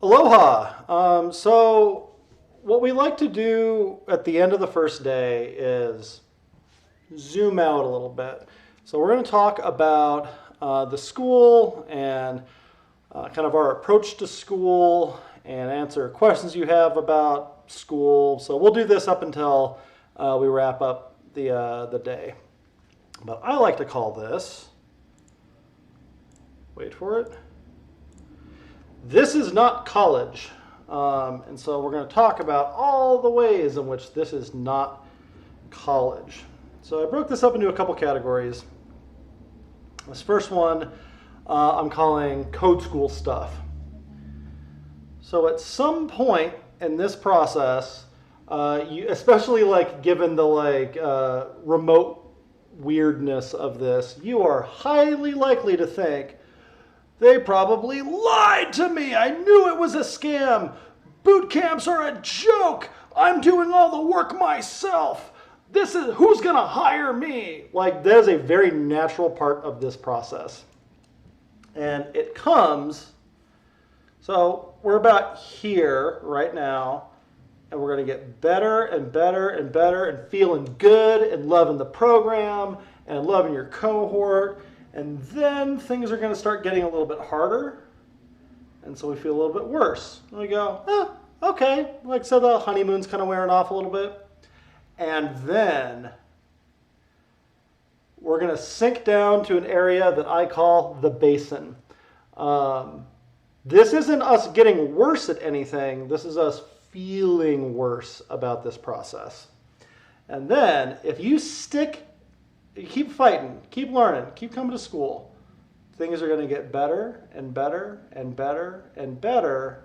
Aloha. So what we like to do at the end of the first day is zoom out a little bit. So we're going to talk about the school and kind of our approach to school and answer questions you have about school. So we'll do this up until we wrap up the day. But I like to call this, wait for it, this is not college. And so we're going to talk about all the ways in which this is not college. So I broke this up into a couple categories. This first one I'm calling code school stuff. So at some point in this process, especially like given the remote weirdness of this, you are highly likely to think, they probably lied to me. I knew it was a scam. Boot camps are a joke. I'm doing all the work myself. Who's going to hire me? Like, that is a very natural part of this process. And it comes, so we're about here right now, and we're going to get better and better and better and feeling good and loving the program and loving your cohort. And then things are going to start getting a little bit harder. And so we feel a little bit worse. And we go, okay. Like, so the honeymoon's kind of wearing off a little bit. And then we're going to sink down to an area that I call the basin. This isn't us getting worse at anything. This is us feeling worse about this process. And then if you keep fighting, keep learning, keep coming to school, things are going to get better and better and better and better,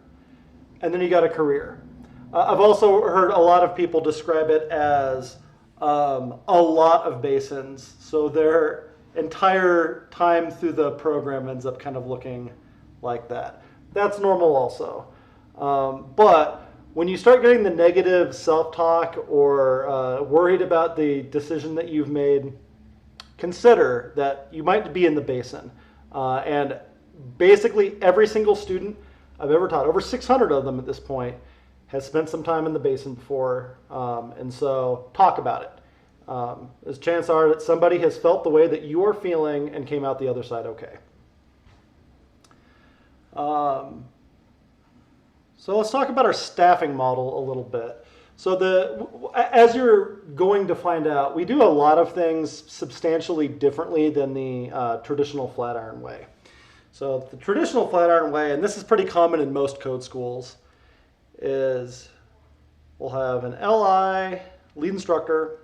and then you got a career. I've also heard a lot of people describe it as a lot of basins, so their entire time through the program ends up kind of looking like that. That's normal also. But when you start getting the negative self-talk or worried about the decision that you've made, consider that you might be in the basin. And basically every single student I've ever taught, over 600 of them at this point, has spent some time in the basin before. And so talk about it. As chances are that somebody has felt the way that you are feeling and came out the other side okay. So let's talk about our staffing model a little bit. So as you're going to find out, we do a lot of things substantially differently than the traditional Flatiron way. So the traditional Flatiron way, and this is pretty common in most code schools, is we'll have an LI, lead instructor,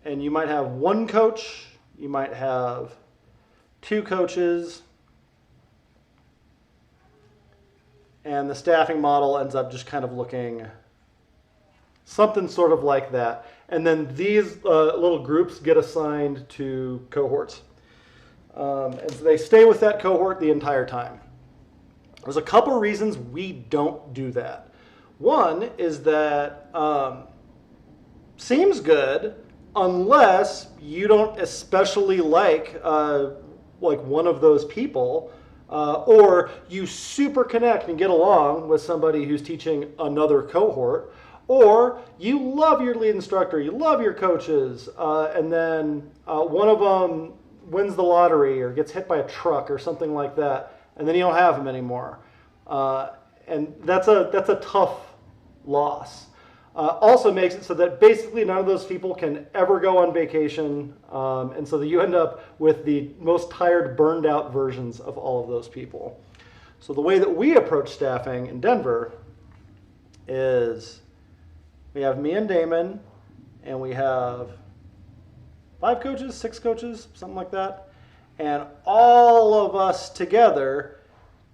and you might have one coach, you might have two coaches, and the staffing model ends up just kind of looking something sort of like that. And then these little groups get assigned to cohorts. And so they stay with that cohort the entire time. There's a couple reasons we don't do that. One is that seems good unless you don't especially like one of those people, or you super connect and get along with somebody who's teaching another cohort, or you love your lead instructor, you love your coaches, and then one of them wins the lottery or gets hit by a truck or something like that, and then you don't have them anymore. And that's a tough loss. Also makes it so that basically none of those people can ever go on vacation, and so that you end up with the most tired, burned out versions of all of those people. So the way that we approach staffing in Denver is we have me and Damon, and we have 5 coaches, 6 coaches, something like that, and all of us together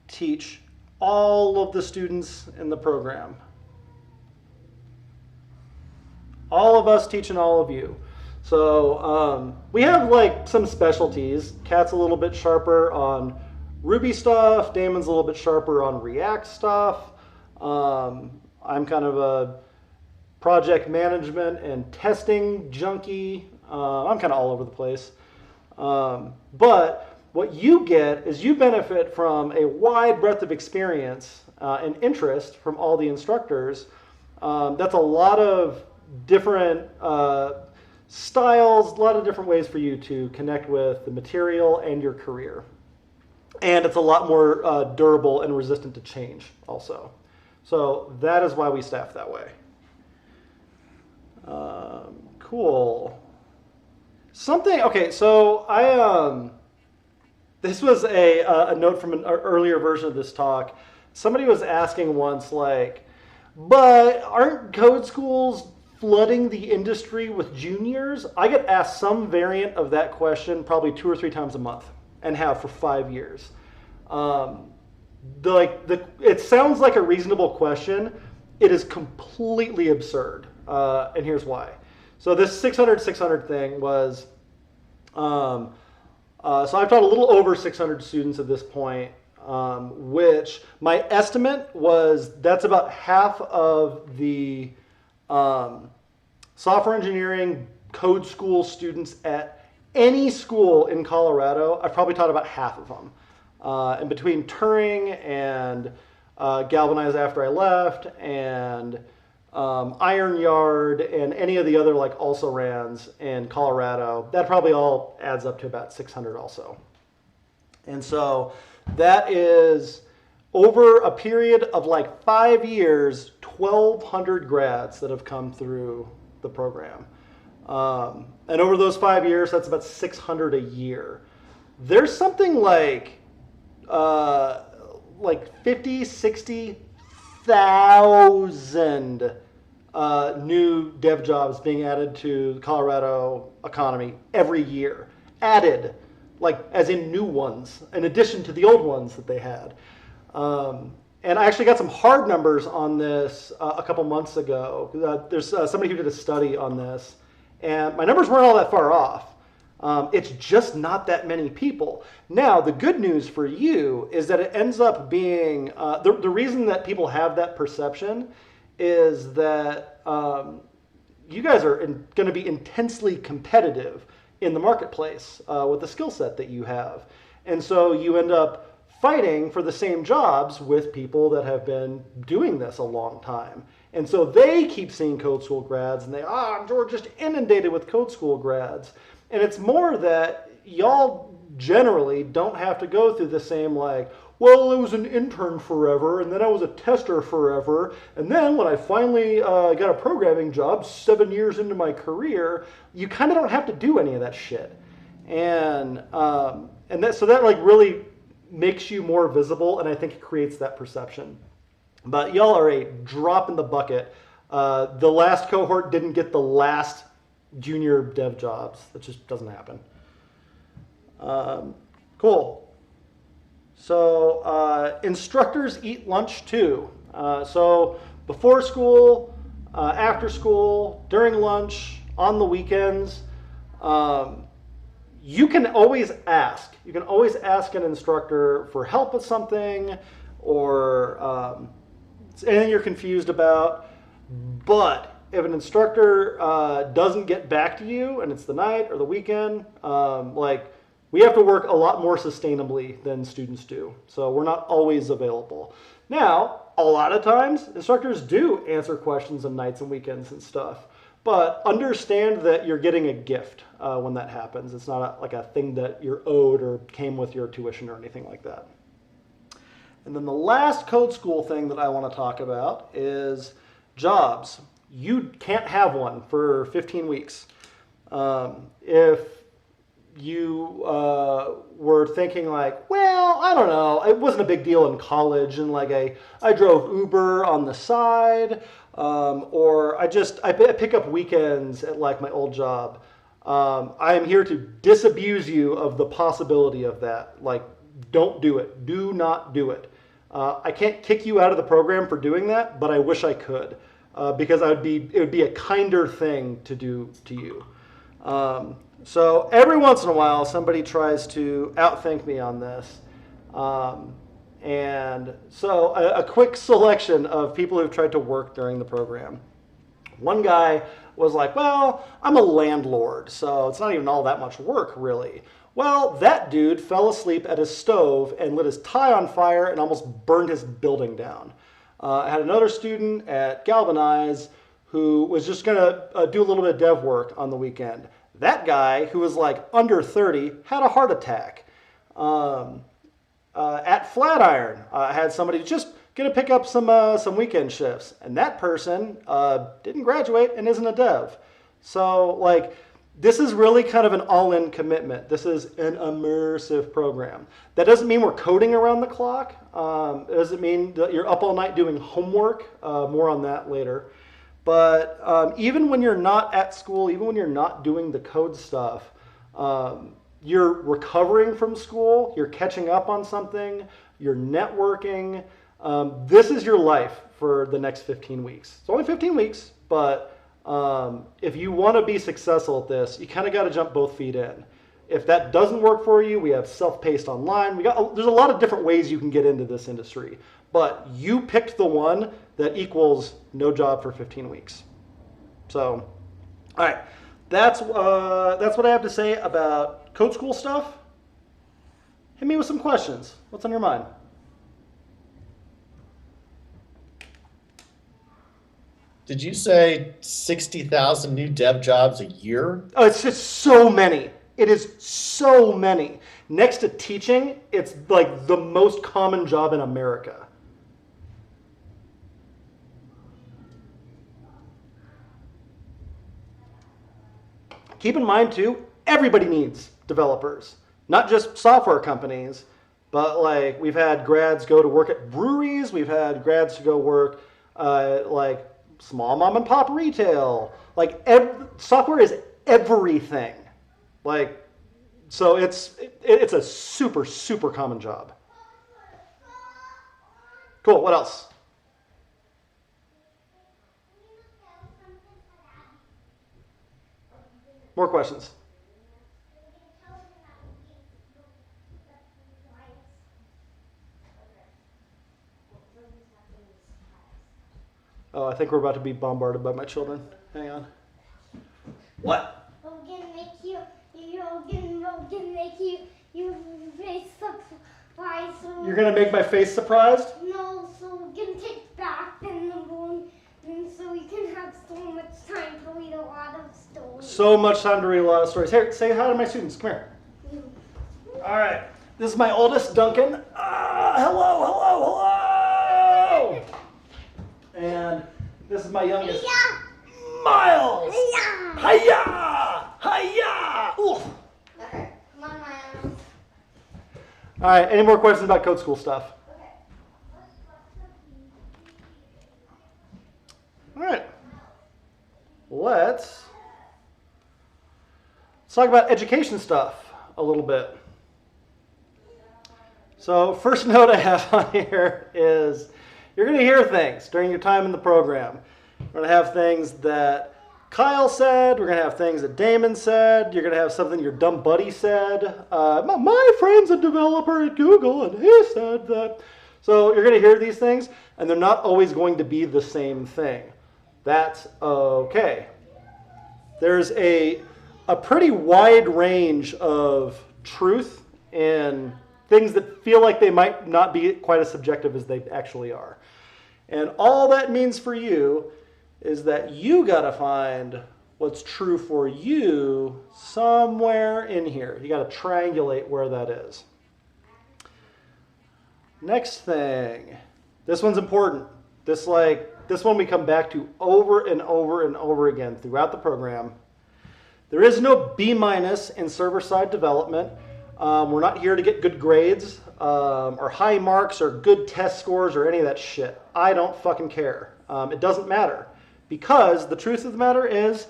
teach all of the students in the program. All of us teaching all of you. So we have like some specialties. Kat's a little bit sharper on Ruby stuff. Damon's a little bit sharper on React stuff. I'm kind of a project management and testing junkie. I'm kind of all over the place. But what you get is you benefit from a wide breadth of experience and interest from all the instructors. That's a lot of different styles, a lot of different ways for you to connect with the material and your career. And it's a lot more durable and resistant to change also. So that is why we staff that way. Cool. Okay, so this was a note from an earlier version of this talk. Somebody was asking once, like, but aren't code schools flooding the industry with juniors? I get asked some variant of that question probably 2 or 3 times a month, and have for 5 years. It sounds like a reasonable question. It is completely absurd, and here's why. So this 600 thing was, so I've taught a little over 600 students at this point, which my estimate was that's about half of the software engineering code school students at any school in Colorado. I've probably taught about half of them. And between Turing and Galvanize after I left and Iron Yard and any of the other like also-rans in Colorado, that probably all adds up to about 600 also. And so that is over a period of like 5 years, 1,200 grads that have come through the program. And over those 5 years, that's about 600 a year. There's something like 50, 60,000 new dev jobs being added to the Colorado economy every year. Added, like as in new ones, in addition to the old ones that they had. And I actually got some hard numbers on this a couple months ago. There's somebody who did a study on this, and my numbers weren't all that far off. It's just not that many people. Now, the good news for you is that it ends up being, the reason that people have that perception is that you guys are going to be intensely competitive in the marketplace with the skill set that you have. And so you end up fighting for the same jobs with people that have been doing this a long time. And so they keep seeing code school grads and we're just inundated with code school grads. And it's more that y'all generally don't have to go through the same like, well, I was an intern forever, and then I was a tester forever, and then when I finally got a programming job 7 years into my career, you kind of don't have to do any of that shit. And so that like really makes you more visible, and I think it creates that perception. But y'all are a drop in the bucket. The last cohort didn't get the last junior dev jobs. That just doesn't happen. Cool. So instructors eat lunch too. So before school, after school, during lunch, on the weekends, you can always ask. You can always ask an instructor for help with something or anything you're confused about. But if an instructor doesn't get back to you and it's the night or the weekend, we have to work a lot more sustainably than students do. So we're not always available. Now, a lot of times, instructors do answer questions on nights and weekends and stuff. But understand that you're getting a gift when that happens. It's not like a thing that you're owed or came with your tuition or anything like that. And then the last code school thing that I want to talk about is jobs. You can't have one for 15 weeks. If you were thinking like, well, I don't know, it wasn't a big deal in college, and like I drove Uber on the side, or I pick up weekends at like my old job. I am here to disabuse you of the possibility of that. Like, don't do it. Do not do it. I can't kick you out of the program for doing that, but I wish I could, because it would be a kinder thing to do to you. So every once in a while, somebody tries to outthink me on this. And so a quick selection of people who've tried to work during the program. One guy was like, well, I'm a landlord, so it's not even all that much work, really. Well, that dude fell asleep at his stove and lit his tie on fire and almost burned his building down. I had another student at Galvanize who was just going to do a little bit of dev work on the weekend. That guy, who was like under 30, had a heart attack. At Flatiron, I had somebody just going to pick up some weekend shifts, and that person didn't graduate and isn't a dev. So, like, this is really kind of an all-in commitment. This is an immersive program. That doesn't mean we're coding around the clock. It doesn't mean that you're up all night doing homework. More on that later. But even when you're not at school, even when you're not doing the code stuff, you're recovering from school, you're catching up on something, you're networking. This is your life for the next 15 weeks. It's only 15 weeks, but if you want to be successful at this, you kind of got to jump both feet in. If that doesn't work for you, we have self-paced online. There's a lot of different ways you can get into this industry, but you picked the one that equals no job for 15 weeks. So, all right, that's what I have to say about code school stuff. Hit me with some questions. What's on your mind? Did you say 60,000 new dev jobs a year? Oh, it's just so many. It is so many. Next to teaching, it's like the most common job in America. Keep in mind too, everybody needs developers, not just software companies, but like we've had grads go to work at breweries, we've had grads to go work like small mom and pop retail. Like software is everything. Like, so it's a super, super common job. Cool, what else? More questions? Oh, I think we're about to be bombarded by my children. Hang on. What? We're gonna make you face surprised. You're gonna make my face surprised? No, so we're gonna take back then the moon, and so we can have so much time to read a lot of stories. So much time to read a lot of stories. Here, say hi to my students. Come here. All right. This is my oldest, Duncan. Hello, hello, hello. And this is my youngest, Miles. Hiya! Hiya! Oof. Okay, come on, Miles. All right. Any more questions about code school stuff? Okay. All right. Let's talk about education stuff a little bit. So first note I have on here is you're going to hear things during your time in the program. We're going to have things that Kyle said. We're going to have things that Damon said. You're going to have something your dumb buddy said. My friend's a developer at Google, and he said that. So you're going to hear these things, and they're not always going to be the same thing. That's okay. There's a pretty wide range of truth in things that feel like they might not be quite as subjective as they actually are. And all that means for you is that you got to find what's true for you somewhere in here. You got to triangulate where that is. Next thing. This one's important. This one we come back to over and over and over again throughout the program. There is no B- in server-side development. We're not here to get good grades or high marks or good test scores or any of that shit. I don't fucking care. It doesn't matter. Because the truth of the matter is,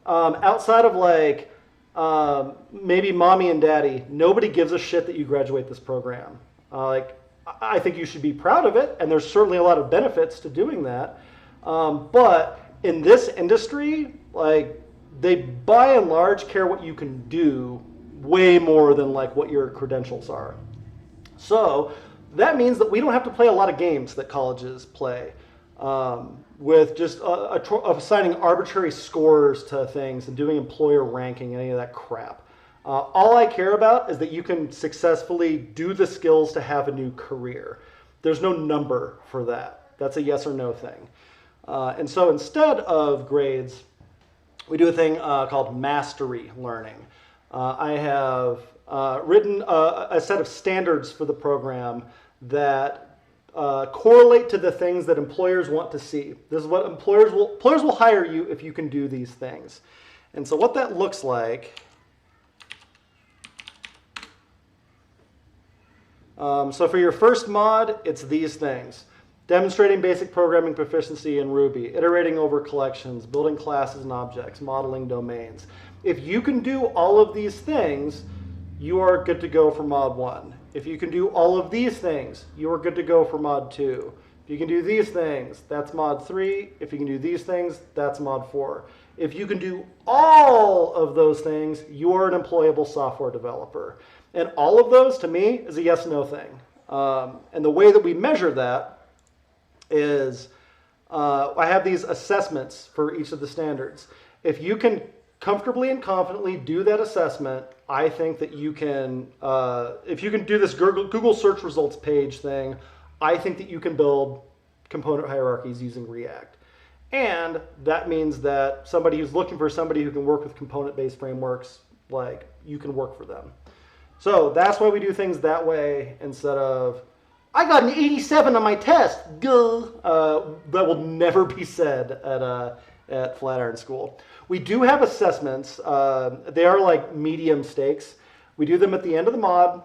outside of like maybe mommy and daddy, nobody gives a shit that you graduate this program. I think you should be proud of it, and there's certainly a lot of benefits to doing that. But in this industry, like, they by and large care what you can do way more than like what your credentials are. So that means that we don't have to play a lot of games that colleges play with just assigning arbitrary scores to things and doing employer ranking and any of that crap. All I care about is that you can successfully do the skills to have a new career. There's no number for that. That's a yes or no thing. And so instead of grades, we do a thing called mastery learning. I have written a set of standards for the program that correlate to the things that employers want to see. This is what employers will hire you if you can do these things. And so what that looks like, so for your first mod, it's these things. Demonstrating basic programming proficiency in Ruby, iterating over collections, building classes and objects, modeling domains. If you can do all of these things, you are good to go for mod 1. If you can do all of these things, you are good to go for mod 2. If you can do these things, that's mod 3. If you can do these things, that's mod 4. If you can do all of those things, you are an employable software developer. And all of those, to me, is a yes-no thing. And the way that we measure that is I have these assessments for each of the standards. If you can comfortably and confidently do that assessment, I think that you can, if you can do this Google search results page thing, I think that you can build component hierarchies using React. And that means that somebody who's looking for somebody who can work with component-based frameworks, like, you can work for them. So that's why we do things that way instead of, I got an 87 on my test. That will never be said at Flatiron School. We do have assessments. They are like medium stakes. We do them at the end of the mod.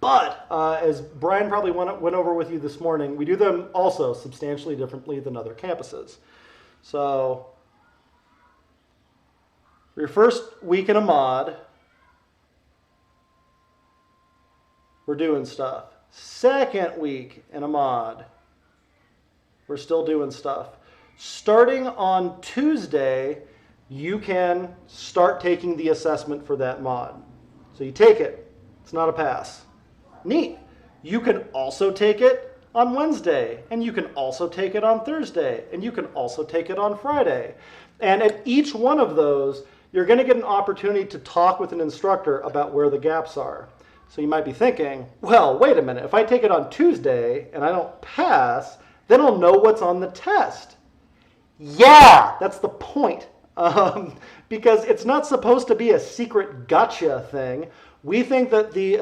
But as Brian probably went over with you this morning, we do them also substantially differently than other campuses. So for your first week in a mod, we're doing stuff. Second week in a mod, we're still doing stuff. Starting on Tuesday, you can start taking the assessment for that mod. So you take it. It's not a pass. Neat. You can also take it on Wednesday, and you can also take it on Thursday, and you can also take it on Friday. And at each one of those, you're going to get an opportunity to talk with an instructor about where the gaps are. So you might be thinking, well, wait a minute, if I take it on Tuesday and I don't pass, then I'll know what's on the test. Yeah, that's the point. Because it's not supposed to be a secret gotcha thing. We think that the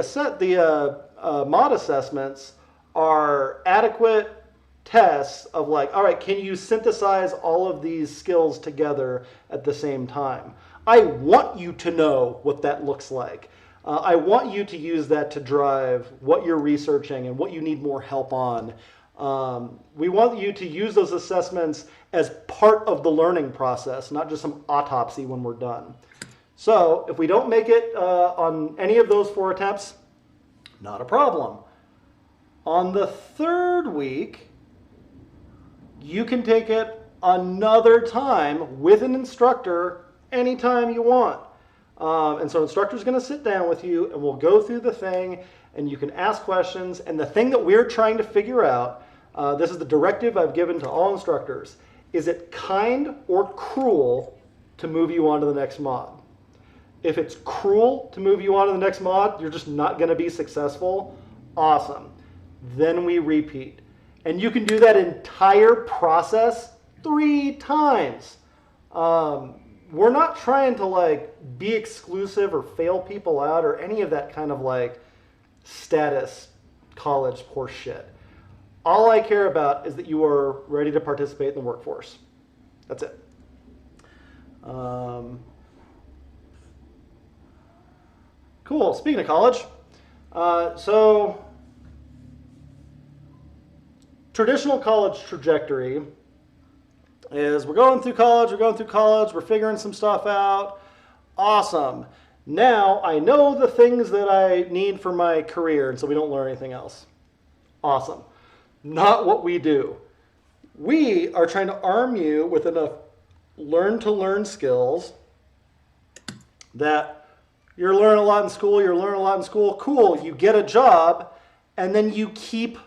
mod assessments are adequate tests of like, all right, can you synthesize all of these skills together at the same time? I want you to know what that looks like. I want you to use that to drive what you're researching and what you need more help on. We want you to use those assessments as part of the learning process, not just some autopsy when we're done. So if we don't make it on any of those 4 attempts, not a problem. On the 3rd week, you can take it another time with an instructor anytime you want. And so instructor's going to sit down with you and we'll go through the thing and you can ask questions. And the thing that we're trying to figure out, this is the directive I've given to all instructors, is it kind or cruel to move you on to the next mod? If it's cruel to move you on to the next mod, you're just not going to be successful. Awesome. Then we repeat. And you can do that entire process 3 times. We're not trying to like be exclusive or fail people out or any of that kind of like status college horse shit. All I care about is that you are ready to participate in the workforce. That's it. Cool. Speaking of college, so traditional college trajectory is we're going through college, we're figuring some stuff out. Awesome. Now I know the things that I need for my career, and so we don't learn anything else. Awesome. Not what we do. We are trying to arm you with enough learn-to-learn skills that you're learning a lot in school, cool, you get a job, and then you keep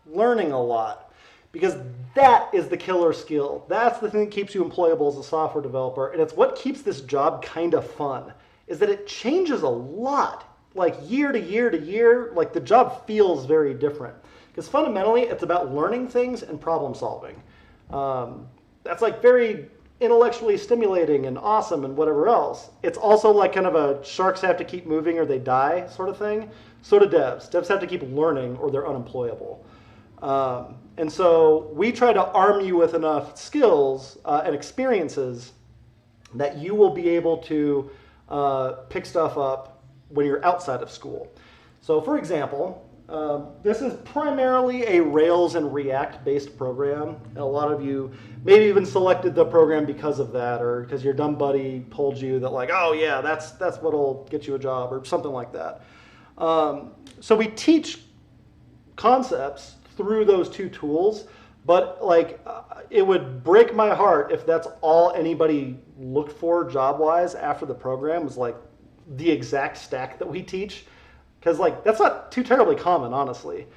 learning a lot. Because that is the killer skill. That's the thing that keeps you employable as a software developer, and it's what keeps this job kind of fun. is that it changes a lot. Like year to year to year, like the job feels very different. Because fundamentally, it's about learning things and problem solving. That's like very intellectually stimulating and awesome and whatever else. It's also like kind of a sharks have to keep moving or they die sort of thing. So do devs. Devs have to keep learning or they're unemployable. And so we try to arm you with enough skills and experiences that you will be able to pick stuff up when you're outside of school. So for example, this is primarily a Rails and React based program. And a lot of you maybe even selected the program because of that, or because your dumb buddy told you that like, oh yeah, that's what'll get you a job or something like that. So we teach concepts through those two tools, but like it would break my heart if that's all anybody looked for job-wise after the program was like the exact stack that we teach, because like that's not too terribly common, honestly.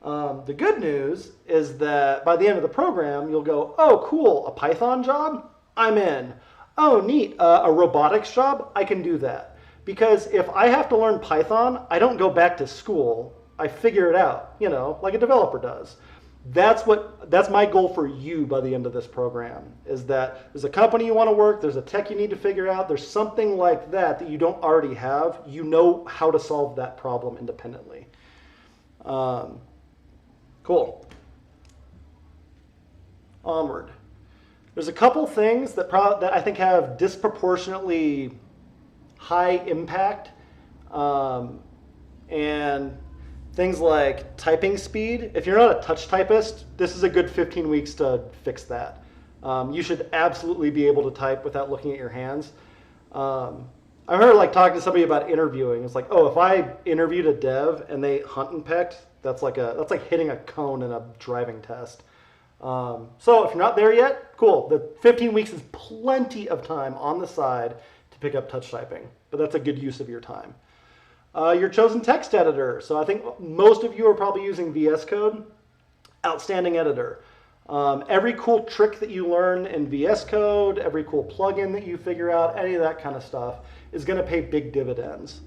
The good news is that by the end of the program, you'll go, oh cool, a Python job? I'm in. Oh neat, a robotics job? I can do that. Because if I have to learn Python, I don't go back to school. I figure it out, you know, like a developer does. That's my goal for you by the end of this program, is that there's a company you want to work, there's a tech you need to figure out, there's something like that that you don't already have. You know how to solve that problem independently. Cool. Onward. There's a couple things that I think have disproportionately high impact, and things like typing speed. If you're not a touch typist, this is a good 15 weeks to fix that. You should absolutely be able to type without looking at your hands. I remember like talking to somebody about interviewing. It's like, oh, if I interviewed a dev and they hunt and pecked, that's like hitting a cone in a driving test. So if you're not there yet, cool. The 15 weeks is plenty of time on the side to pick up touch typing, but that's a good use of your time. Your chosen text editor. So I think most of you are probably using VS Code. Outstanding editor. Every cool trick that you learn in VS Code, every cool plugin that you figure out, any of that kind of stuff is going to pay big dividends.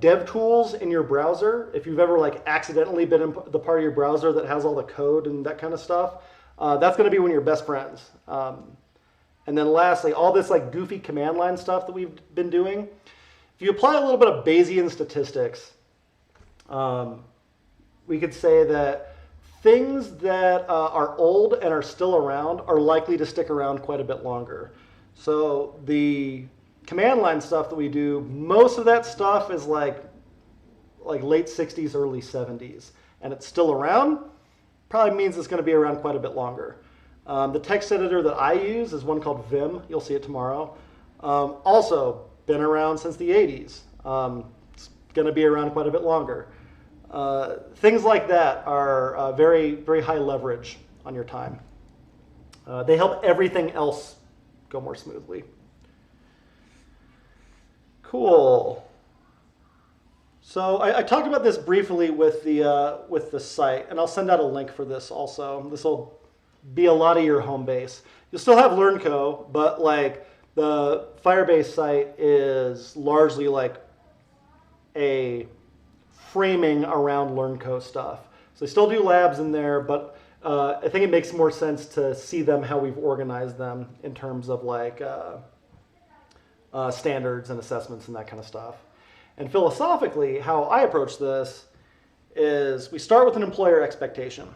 Dev tools in your browser. If you've ever like accidentally been in the part of your browser that has all the code and that kind of stuff, that's going to be one of your best friends. And then lastly, all this like goofy command line stuff that we've been doing. If you apply a little bit of Bayesian statistics, we could say that things that are old and are still around are likely to stick around quite a bit longer. So the command line stuff that we do, most of that stuff is like late 60s, early 70s, and it's still around. Probably means it's going to be around quite a bit longer. The text editor that I use is one called Vim. You'll see it tomorrow. Also been around since the 80s. It's going to be around quite a bit longer. Things like that are very, very high leverage on your time. They help everything else go more smoothly. Cool. So I talked about this briefly with the site, and I'll send out a link for this also. This will be a lot of your home base. You'll still have LearnCo, but like the Firebase site is largely like a framing around LearnCo stuff. So they still do labs in there, but I think it makes more sense to see them how we've organized them in terms of like standards and assessments and that kind of stuff. And philosophically, how I approach this is we start with an employer expectation.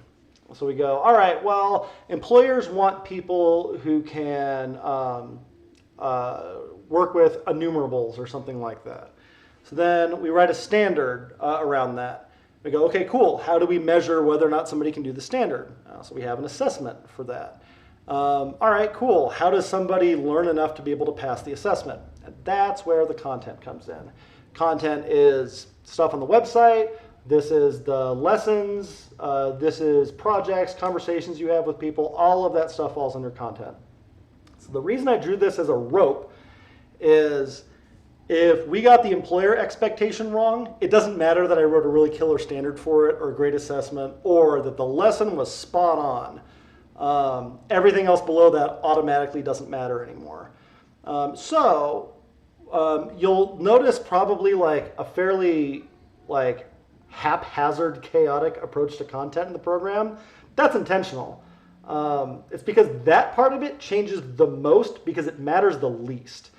So we go, all right, well, employers want people who can work with enumerables or something like that. So then we write a standard around that. We go, okay, cool. How do we measure whether or not somebody can do the standard? So we have an assessment for that. All right, cool. How does somebody learn enough to be able to pass the assessment? And that's where the content comes in. Content is stuff on the website. This is the lessons. This is projects, conversations you have with people. All of that stuff falls under content. So the reason I drew this as a rope is if we got the employer expectation wrong, it doesn't matter that I wrote a really killer standard for it or a great assessment or that the lesson was spot on. Everything else below that automatically doesn't matter anymore. So you'll notice probably like a fairly like haphazard, chaotic approach to content in the program. That's intentional. It's because that part of it changes the most because it matters the least.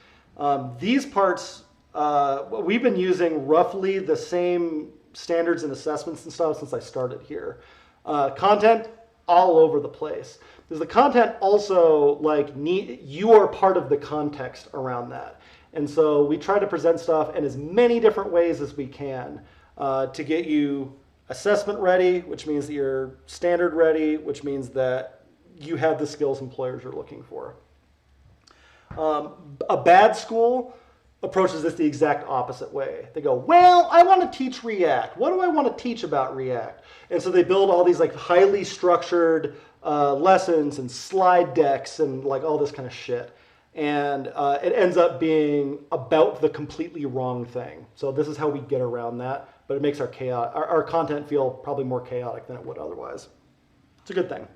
These parts, we've been using roughly the same standards and assessments and stuff since I started here. Content all over the place. Because the content also, like, you are part of the context around that. And so we try to present stuff in as many different ways as we can to get you assessment ready, which means that you're standard ready, which means that you have the skills employers are looking for. A bad school approaches this the exact opposite way. They go, well, I want to teach React. What do I want to teach about React? And so they build all these like highly structured lessons and slide decks and like all this kind of shit. And it ends up being about the completely wrong thing. So this is how we get around that, but it makes our content feel probably more chaotic than it would otherwise. It's a good thing.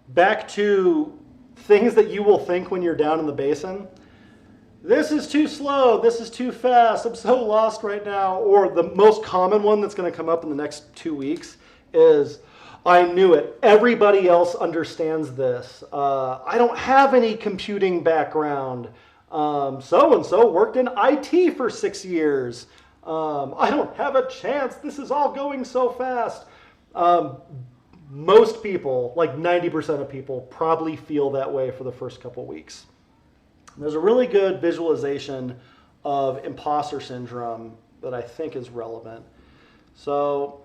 Back to things that you will think when you're down in the basin. This is too slow. This is too fast. I'm so lost right now. Or the most common one that's going to come up in the next 2 weeks is, I knew it. Everybody else understands this. I don't have any computing background. So-and-so worked in IT for 6 years. I don't have a chance. This is all going so fast. Most people, like 90% of people, probably feel that way for the first couple weeks. There's a really good visualization of imposter syndrome that I think is relevant. So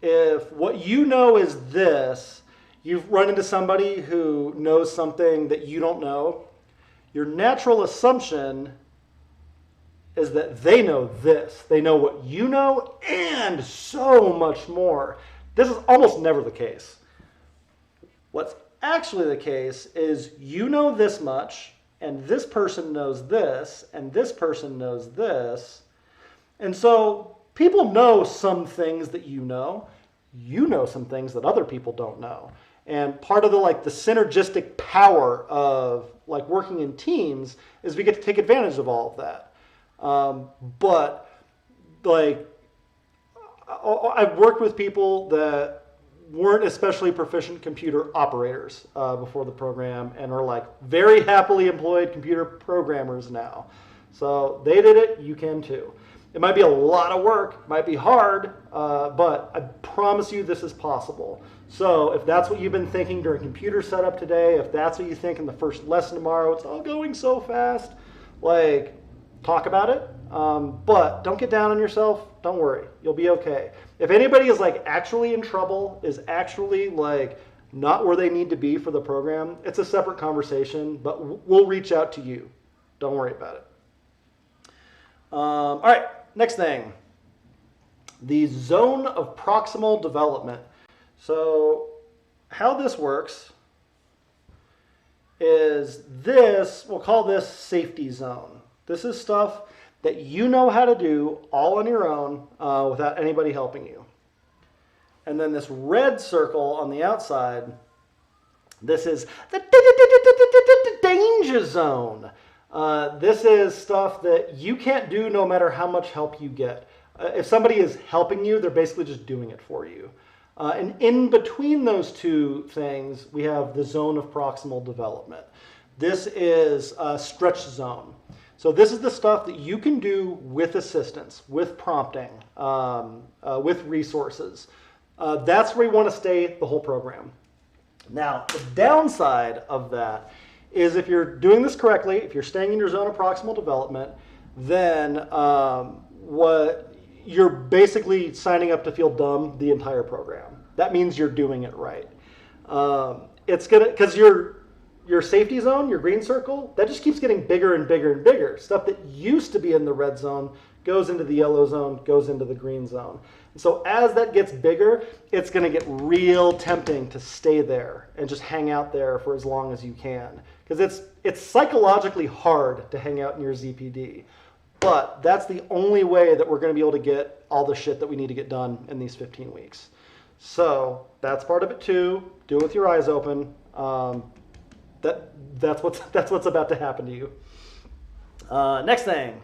if what you know is this, you've run into somebody who knows something that you don't know, your natural assumption is that they know this. They know what you know and so much more. This is almost never the case. What's actually the case is you know this much, and this person knows this, and this person knows this. And so people know some things that you know. You know some things that other people don't know. And part of the synergistic power of like working in teams is we get to take advantage of all of that. But like I've worked with people that weren't especially proficient computer operators before the program and are like very happily employed computer programmers now. So they did it, you can too. It might be a lot of work, might be hard, but I promise you this is possible. So if that's what you've been thinking during computer setup today, if that's what you think in the first lesson tomorrow, it's all going so fast, like talk about it, but don't get down on yourself. Don't worry, you'll be okay. If anybody is like actually in trouble, is actually like not where they need to be for the program, it's a separate conversation, but we'll reach out to you. Don't worry about it. All right, next thing, the zone of proximal development. So how this works is this, we'll call this safety zone. This is stuff that you know how to do all on your own without anybody helping you. And then this red circle on the outside, this is the danger zone. This is stuff that you can't do no matter how much help you get. If somebody is helping you, they're basically just doing it for you. And in between those two things, we have the zone of proximal development. This is a stretch zone. So this is the stuff that you can do with assistance, with prompting, with resources. That's where you want to stay the whole program. Now, the downside of that is if you're doing this correctly, if you're staying in your zone of proximal development, then what you're basically signing up to feel dumb the entire program. That means you're doing it right. It's gonna, because your safety zone, your green circle, that just keeps getting bigger and bigger and bigger. Stuff that used to be in the red zone goes into the yellow zone, goes into the green zone. And so as that gets bigger, it's going to get real tempting to stay there and just hang out there for as long as you can. Because it's psychologically hard to hang out in your ZPD. But that's the only way that we're going to be able to get all the shit that we need to get done in these 15 weeks. So that's part of it too. Do it with your eyes open. That's what's about to happen to you. Next thing.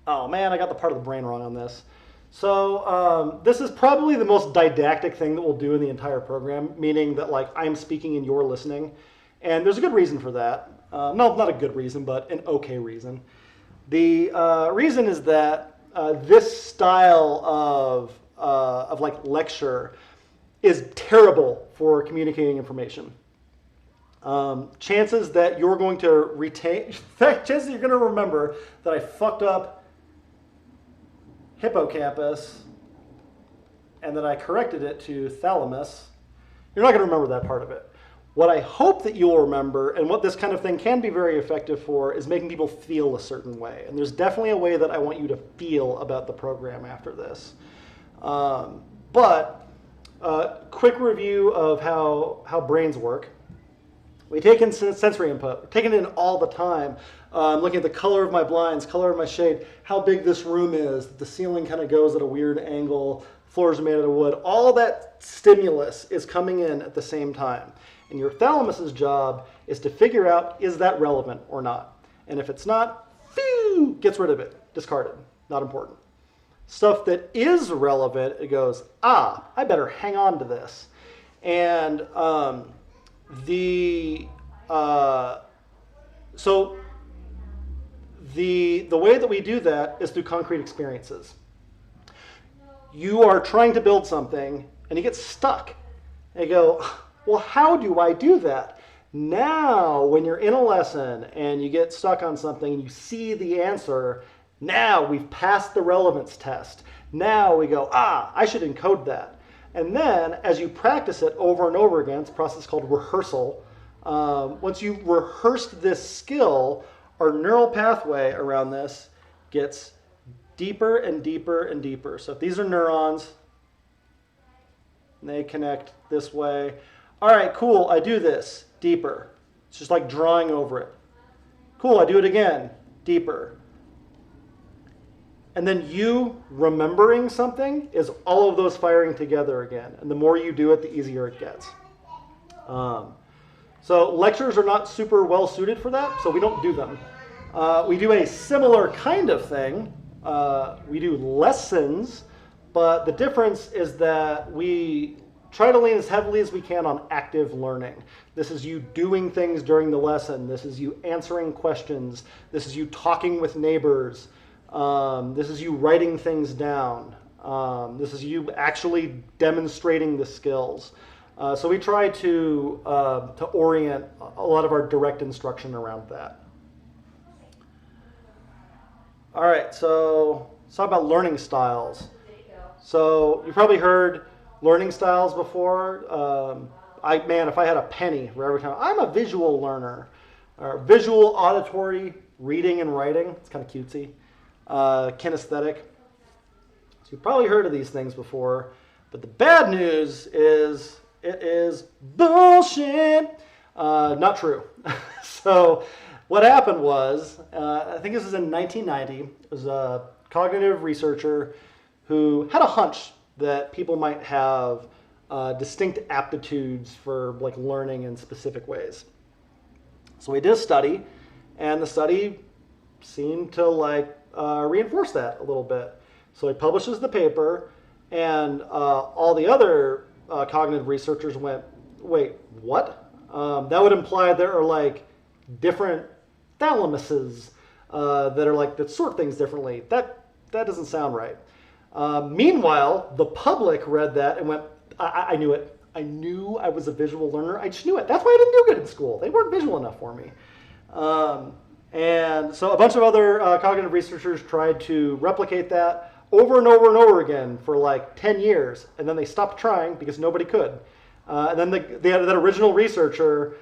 Oh man, I got the part of the brain wrong on this. So this is probably the most didactic thing that we'll do in the entire program, meaning that like I'm speaking and you're listening, and there's a good reason for that. No, not a good reason, but an okay reason. The reason is that this style of like lecture is terrible for communicating information. Chances that you're going to retain, chances that you're going to remember that I fucked up hippocampus and that I corrected it to thalamus, you're not going to remember that part of it. What I hope that you'll remember, and what this kind of thing can be very effective for, is making people feel a certain way. And there's definitely a way that I want you to feel about the program after this. But quick review of how brains work. We take in sensory input, we're taking it in all the time. Looking at the color of my blinds, color of my shade, how big this room is, the ceiling kind of goes at a weird angle, floors are made out of wood. All that stimulus is coming in at the same time. And your thalamus's job is to figure out, is that relevant or not? And if it's not, phew, gets rid of it, discarded, not important. Stuff that is relevant, it goes, I better hang on to this. And the way that we do that is through concrete experiences. You are trying to build something and you get stuck. And you go, well, how do I do that? Now, when you're in a lesson and you get stuck on something and you see the answer, now we've passed the relevance test. Now we go, I should encode that. And then as you practice it over and over again, it's a process called rehearsal. Once you've rehearsed this skill, our neural pathway around this gets deeper and deeper and deeper. So if these are neurons, and they connect this way. All right, cool, I do this, deeper. It's just like drawing over it. Cool, I do it again, deeper. And then you remembering something is all of those firing together again. And the more you do it, the easier it gets. So lectures are not super well suited for that, so we don't do them. We do a similar kind of thing. We do lessons, but the difference is that we try to lean as heavily as we can on active learning. This is you doing things during the lesson. This is you answering questions. This is you talking with neighbors. This is you writing things down. This is you actually demonstrating the skills. So we try to orient a lot of our direct instruction around that. All right, so let's talk about learning styles. So you've probably heard learning styles before. If I had a penny for every time, I'm a visual learner. Visual, auditory, reading and writing. It's kind of cutesy. Kinesthetic. So you've probably heard of these things before, but the bad news is it is bullshit. Not true. So what happened was, I think this was in 1990, it was a cognitive researcher who had a hunch that people might have distinct aptitudes for like learning in specific ways. So he did a study, and the study seemed to like reinforce that a little bit. So he publishes the paper, and all the other cognitive researchers went, wait, what? That would imply there are like different thalamuses that sort things differently. That doesn't sound right. Meanwhile, the public read that and went, I knew it. I knew I was a visual learner. I just knew it. That's why I didn't do good in school. They weren't visual enough for me. And so a bunch of other cognitive researchers tried to replicate that over and over and over again for like 10 years. And then they stopped trying because nobody could. And then that original researcher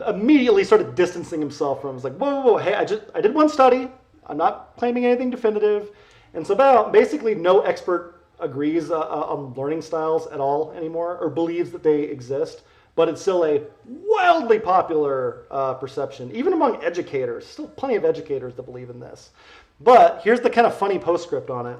immediately started distancing himself from it. Was like, whoa, hey, I did one study. I'm not claiming anything definitive. And so basically no expert agrees on learning styles at all anymore or believes that they exist. But it's still a wildly popular perception, even among educators. Still plenty of educators that believe in this. But here's the kind of funny postscript on it.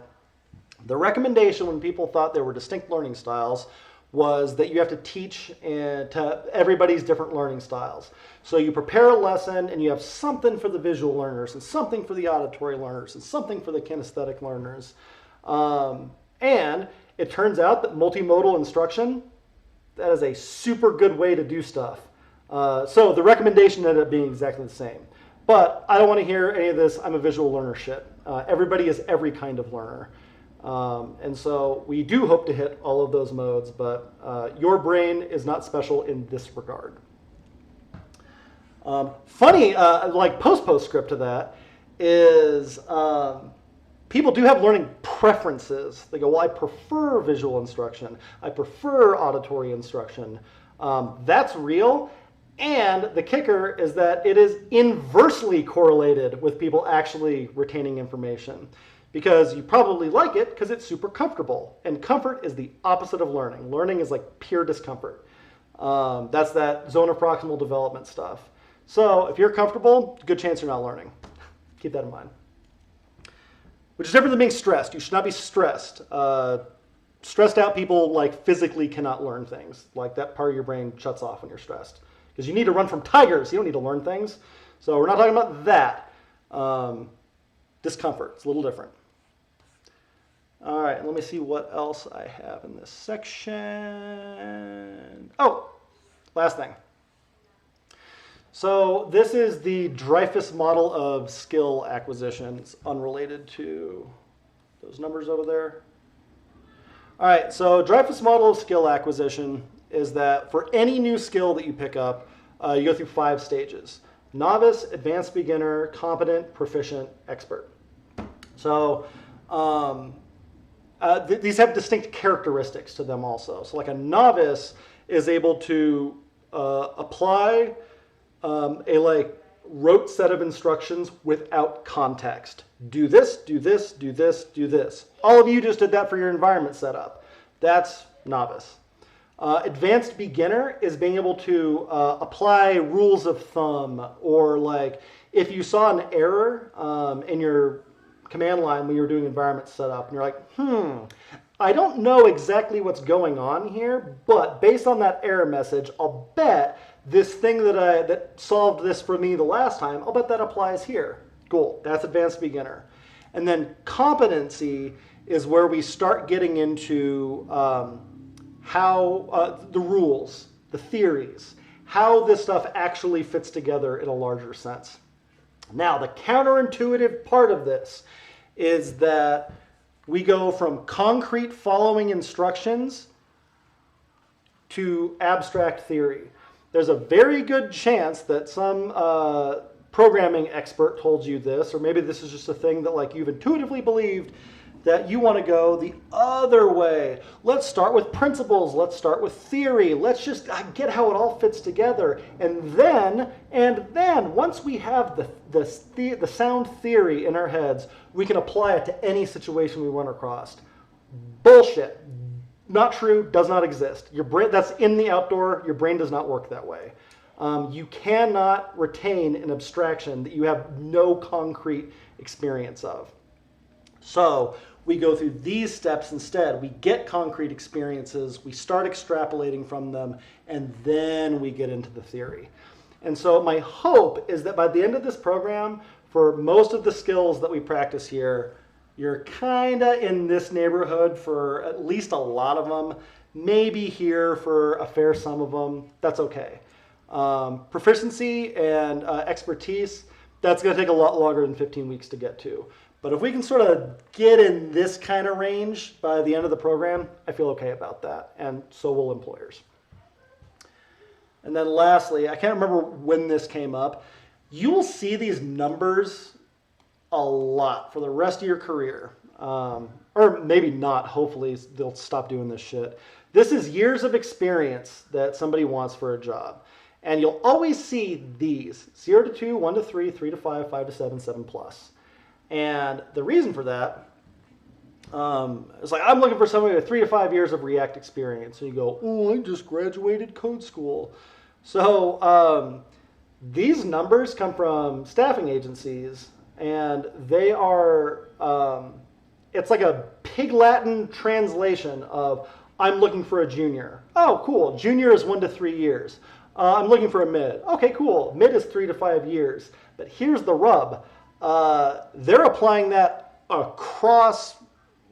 The recommendation when people thought there were distinct learning styles was that you have to teach to everybody's different learning styles. So you prepare a lesson and you have something for the visual learners and something for the auditory learners and something for the kinesthetic learners. And it turns out that multimodal instruction, that is a super good way to do stuff. So the recommendation ended up being exactly the same. But I don't want to hear any of this I'm a visual learner shit. Everybody is every kind of learner. And so we do hope to hit all of those modes, but your brain is not special in this regard. Funny, like postscript to that is people do have learning preferences. They go, well, I prefer visual instruction. I prefer auditory instruction. That's real. And the kicker is that it is inversely correlated with people actually retaining information. Because you probably like it because it's super comfortable. And comfort is the opposite of learning. Learning is like pure discomfort. That's that zone of proximal development stuff. So if you're comfortable, good chance you're not learning. Keep that in mind. Which is different than being stressed. You should not be stressed. Stressed out people like physically cannot learn things. Like that part of your brain shuts off when you're stressed. Because you need to run from tigers. You don't need to learn things. So we're not talking about that. Discomfort. It's a little different. All right, let me see what else I have in this section. Oh, last thing. So this is the Dreyfus model of skill acquisition. It's unrelated to those numbers over there. All right, so Dreyfus model of skill acquisition is that for any new skill that you pick up, you go through 5 stages. Novice, advanced beginner, competent, proficient, expert. So these have distinct characteristics to them also. So like a novice is able to apply a like rote set of instructions without context. Do this, do this, do this, do this. All of you just did that for your environment setup. That's novice. Advanced beginner is being able to apply rules of thumb, or like if you saw an error in your command line when you were doing environment setup and you're like, I don't know exactly what's going on here, but based on that error message, I'll bet this thing that solved this for me the last time, I'll bet that applies here. Cool, that's advanced beginner. And then competency is where we start getting into how the rules, the theories, how this stuff actually fits together in a larger sense. Now, the counterintuitive part of this is that we go from concrete following instructions to abstract theory. There's a very good chance that some programming expert told you this, or maybe this is just a thing that like you've intuitively believed, that you want to go the other way. Let's start with principles. Let's start with theory. Let's just get how it all fits together. And then once we have the sound theory in our heads, we can apply it to any situation we run across. Bullshit. Not true. Does not exist. Your brain, that's in the outdoor. Your brain does not work that way. You cannot retain an abstraction that you have no concrete experience of. So we go through these steps instead. We get concrete experiences, we start extrapolating from them, and then we get into the theory. And so my hope is that by the end of this program, for most of the skills that we practice here, you're kind of in this neighborhood for at least a lot of them, maybe here for a fair sum of them. That's okay. Proficiency and expertise, that's going to take a lot longer than 15 weeks to get to. But if we can sort of get in this kind of range by the end of the program, I feel okay about that, and so will employers. And then lastly, I can't remember when this came up, you will see these numbers a lot for the rest of your career. Or maybe not, hopefully they'll stop doing this shit. This is years of experience that somebody wants for a job. And you'll always see these, 0 to 2, 1 to 3, 3 to 5, 5 to 7, 7 plus. And the reason for that is like, I'm looking for somebody with 3 to 5 years of React experience. And you go, oh, I just graduated code school. So these numbers come from staffing agencies, and they are, it's like a Pig Latin translation of, I'm looking for a junior. Oh, cool. Junior is 1 to 3 years. I'm looking for a mid. Okay, cool. Mid is 3 to 5 years. But here's the rub. They're applying that across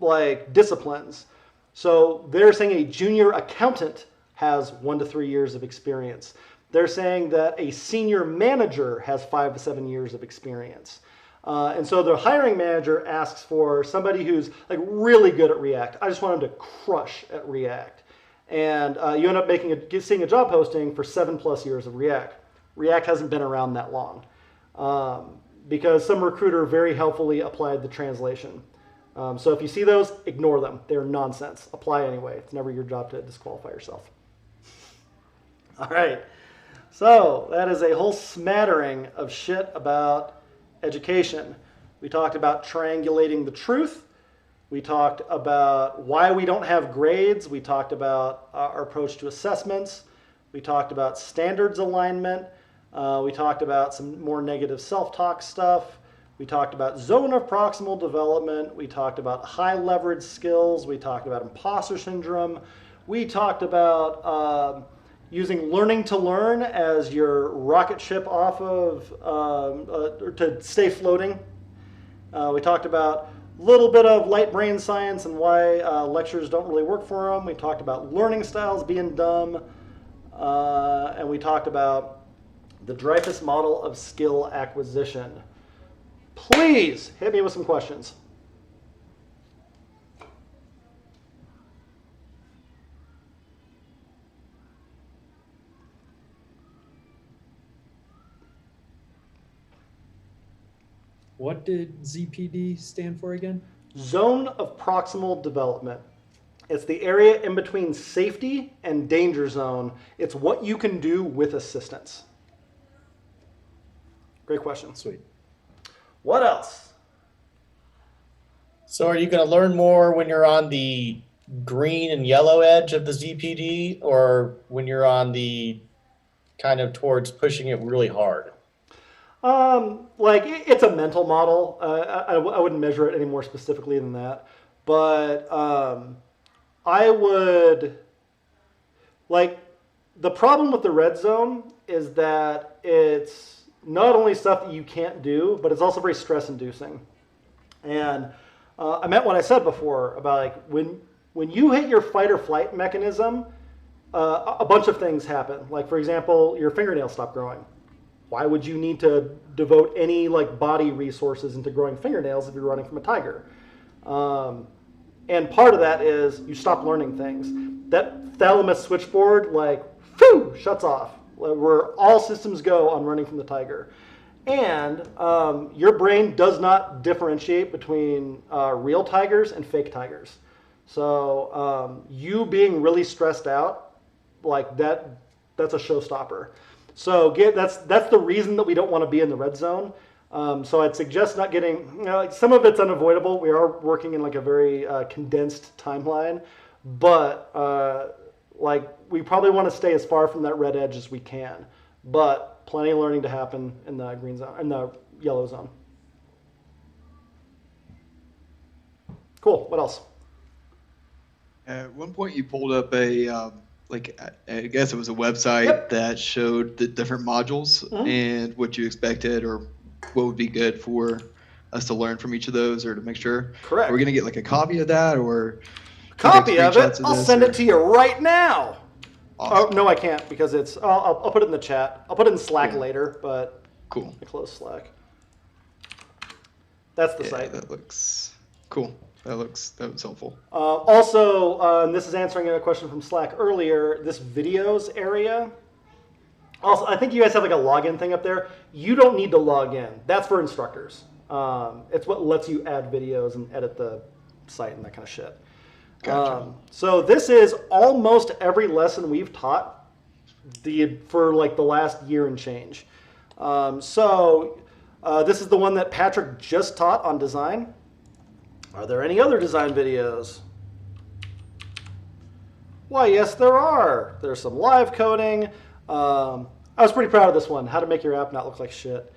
like disciplines. So they're saying a junior accountant has 1 to 3 years of experience. They're saying that a senior manager has 5 to 7 years of experience. And so the hiring manager asks for somebody who's like really good at React. I just want them to crush at React. And you end up seeing a job posting for 7+ years of React. React hasn't been around that long because some recruiter very helpfully applied the translation. So if you see those, ignore them. They're nonsense. Apply anyway. It's never your job to disqualify yourself. All right. So that is a whole smattering of shit about education. We talked about triangulating the truth. We talked about why we don't have grades. We talked about our approach to assessments. We talked about standards alignment. We talked about some more negative self-talk stuff. We talked about zone of proximal development. We talked about high leverage skills. We talked about imposter syndrome. We talked about using learning to learn as your rocket ship off of, to stay floating. We talked about a little bit of light brain science and why lectures don't really work for them. We talked about learning styles being dumb. And we talked about the Dreyfus model of skill acquisition. Please hit me with some questions. What did ZPD stand for again? Zone of proximal development. It's the area in between safety and danger zone. It's what you can do with assistance. Great question. Sweet. What else? So are you going to learn more when you're on the green and yellow edge of the ZPD, or when you're on the kind of towards pushing it really hard? It's a mental model. I wouldn't measure it any more specifically than that. But I would, the problem with the red zone is that it's not only stuff that you can't do, but it's also very stress-inducing. And I meant what I said before about when you hit your fight or flight mechanism, a bunch of things happen. Like, for example, your fingernails stop growing. Why would you need to devote any body resources into growing fingernails if you're running from a tiger? And part of that is you stop learning things. That thalamus switchboard, shuts off. Where all systems go on running from the tiger. And your brain does not differentiate between real tigers and fake tigers. So you being really stressed out, that's a showstopper. So that's the reason that we don't want to be in the red zone. So I'd suggest not getting, some of it's unavoidable. We are working in a very condensed timeline, but we probably want to stay as far from that red edge as we can. But plenty of learning to happen in the green zone, in the yellow zone. Cool. What else? At one point, you pulled up I guess it was a website that showed the different modules and what you expected or what would be good for us to learn from each of those or to make sure. Correct. Are we going to get a copy of that or copy of it? I'll send it to you right now. Awesome. Oh, no, I can't because it's, I'll put it in the chat. I'll put it in Slack later, but cool. I close Slack. That's the Yeah, site. that looks cool. That was helpful. Also, and this is answering a question from Slack earlier, this videos area. Also, I think you guys have a login thing up there. You don't need to log in. That's for instructors. It's what lets you add videos and edit the site and that kind of shit. Gotcha. So this is almost every lesson we've taught for the last year and change. This is the one that Patrick just taught on design. Are there any other design videos? Why, yes, there are. There's some live coding. I was pretty proud of this one, how to make your app not look like shit.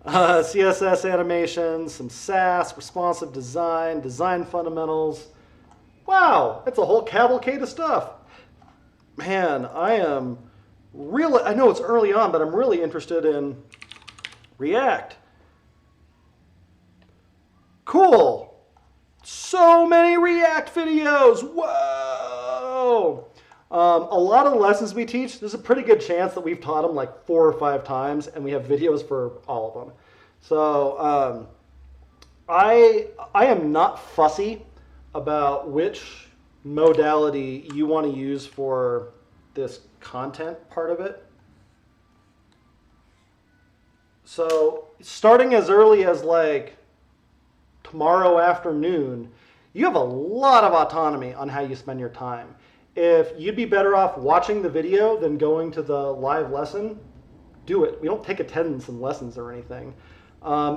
CSS animations, some Sass, responsive design, design fundamentals. Wow, it's a whole cavalcade of stuff. Man, I know it's early on, but I'm really interested in React. Cool. So many React videos. Whoa. A lot of the lessons we teach, there's a pretty good chance that we've taught them like 4 or 5 times, and we have videos for all of them. So I am not fussy about which modality you want to use for this content part of it. So starting as early as like tomorrow afternoon, you have a lot of autonomy on how you spend your time. If you'd be better off watching the video than going to the live lesson, do it. We don't take attendance in lessons or anything.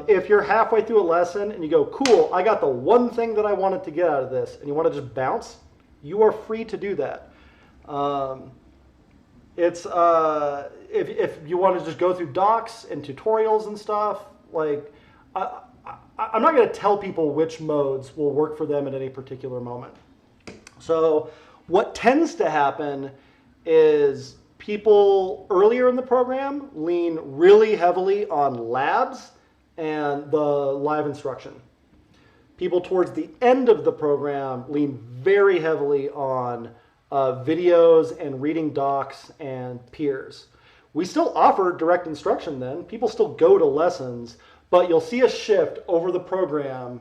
If you're halfway through a lesson and you go, cool, I got the one thing that I wanted to get out of this, and you want to just bounce, you are free to do that. If you want to just go through docs and tutorials and stuff, like I'm not going to tell people which modes will work for them at any particular moment. So what tends to happen is people earlier in the program lean really heavily on labs and the live instruction. People towards the end of the program lean very heavily on videos and reading docs and peers. We still offer direct instruction then. People still go to lessons, but you'll see a shift over the program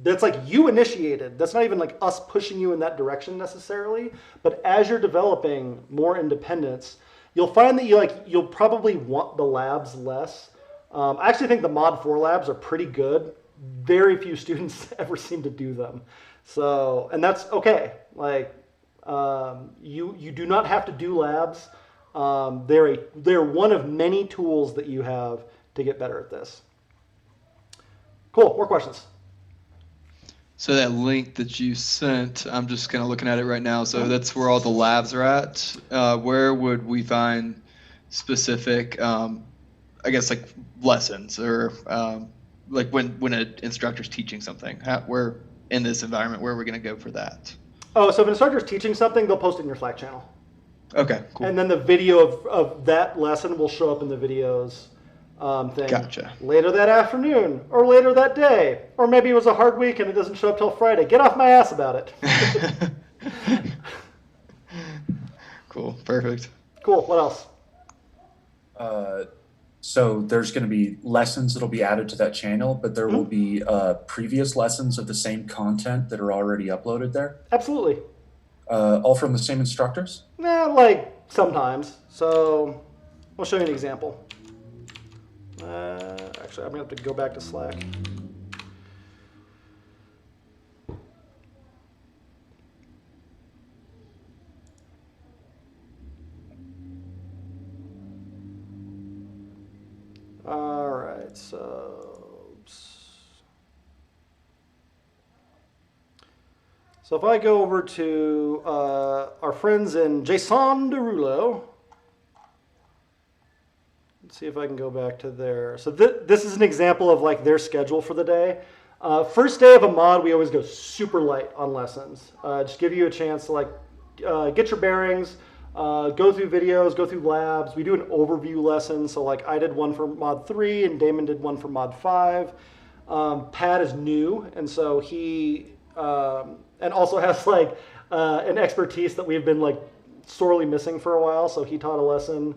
that's like you initiated. That's not even like us pushing you in that direction necessarily, but as you're developing more independence, you'll find that you'll probably want the labs less. I actually think the Mod 4 labs are pretty good. Very few students ever seem to do them. So, and that's okay. Like, you do not have to do labs. They're one of many tools that you have to get better at this. Cool, more questions? So that link that you sent, I'm just kind of looking at it right now. So that's where all the labs are at. Where would we find specific, I guess, like lessons or like when an instructor's teaching something? Where in this environment, where are we going to go for that? Oh, so if an instructor's teaching something, they'll post it in your Slack channel. Okay, cool. And then the video of that lesson will show up in the videos thing. Gotcha. Later that afternoon, or later that day, or maybe it was a hard week and it doesn't show up till Friday. Get off my ass about it. Cool, perfect. Cool, what else? So there's going to be lessons that'll be added to that channel, but there will be previous lessons of the same content that are already uploaded there. Absolutely. All from the same instructors? Like sometimes. So I'll show you an example. Actually, I'm going to have to go back to Slack. All right, so if I go over to our friends in Jason Derulo, let's see if I can go back to there. So this is an example of like their schedule for the day. First day of a mod, we always go super light on lessons. Just give you a chance to like get your bearings, go through videos, go through labs. We do an overview lesson. So like I did one for Mod 3 and Damon did one for Mod 5. Pat is new, and so he and also has like an expertise that we've been like sorely missing for a while. So he taught a lesson.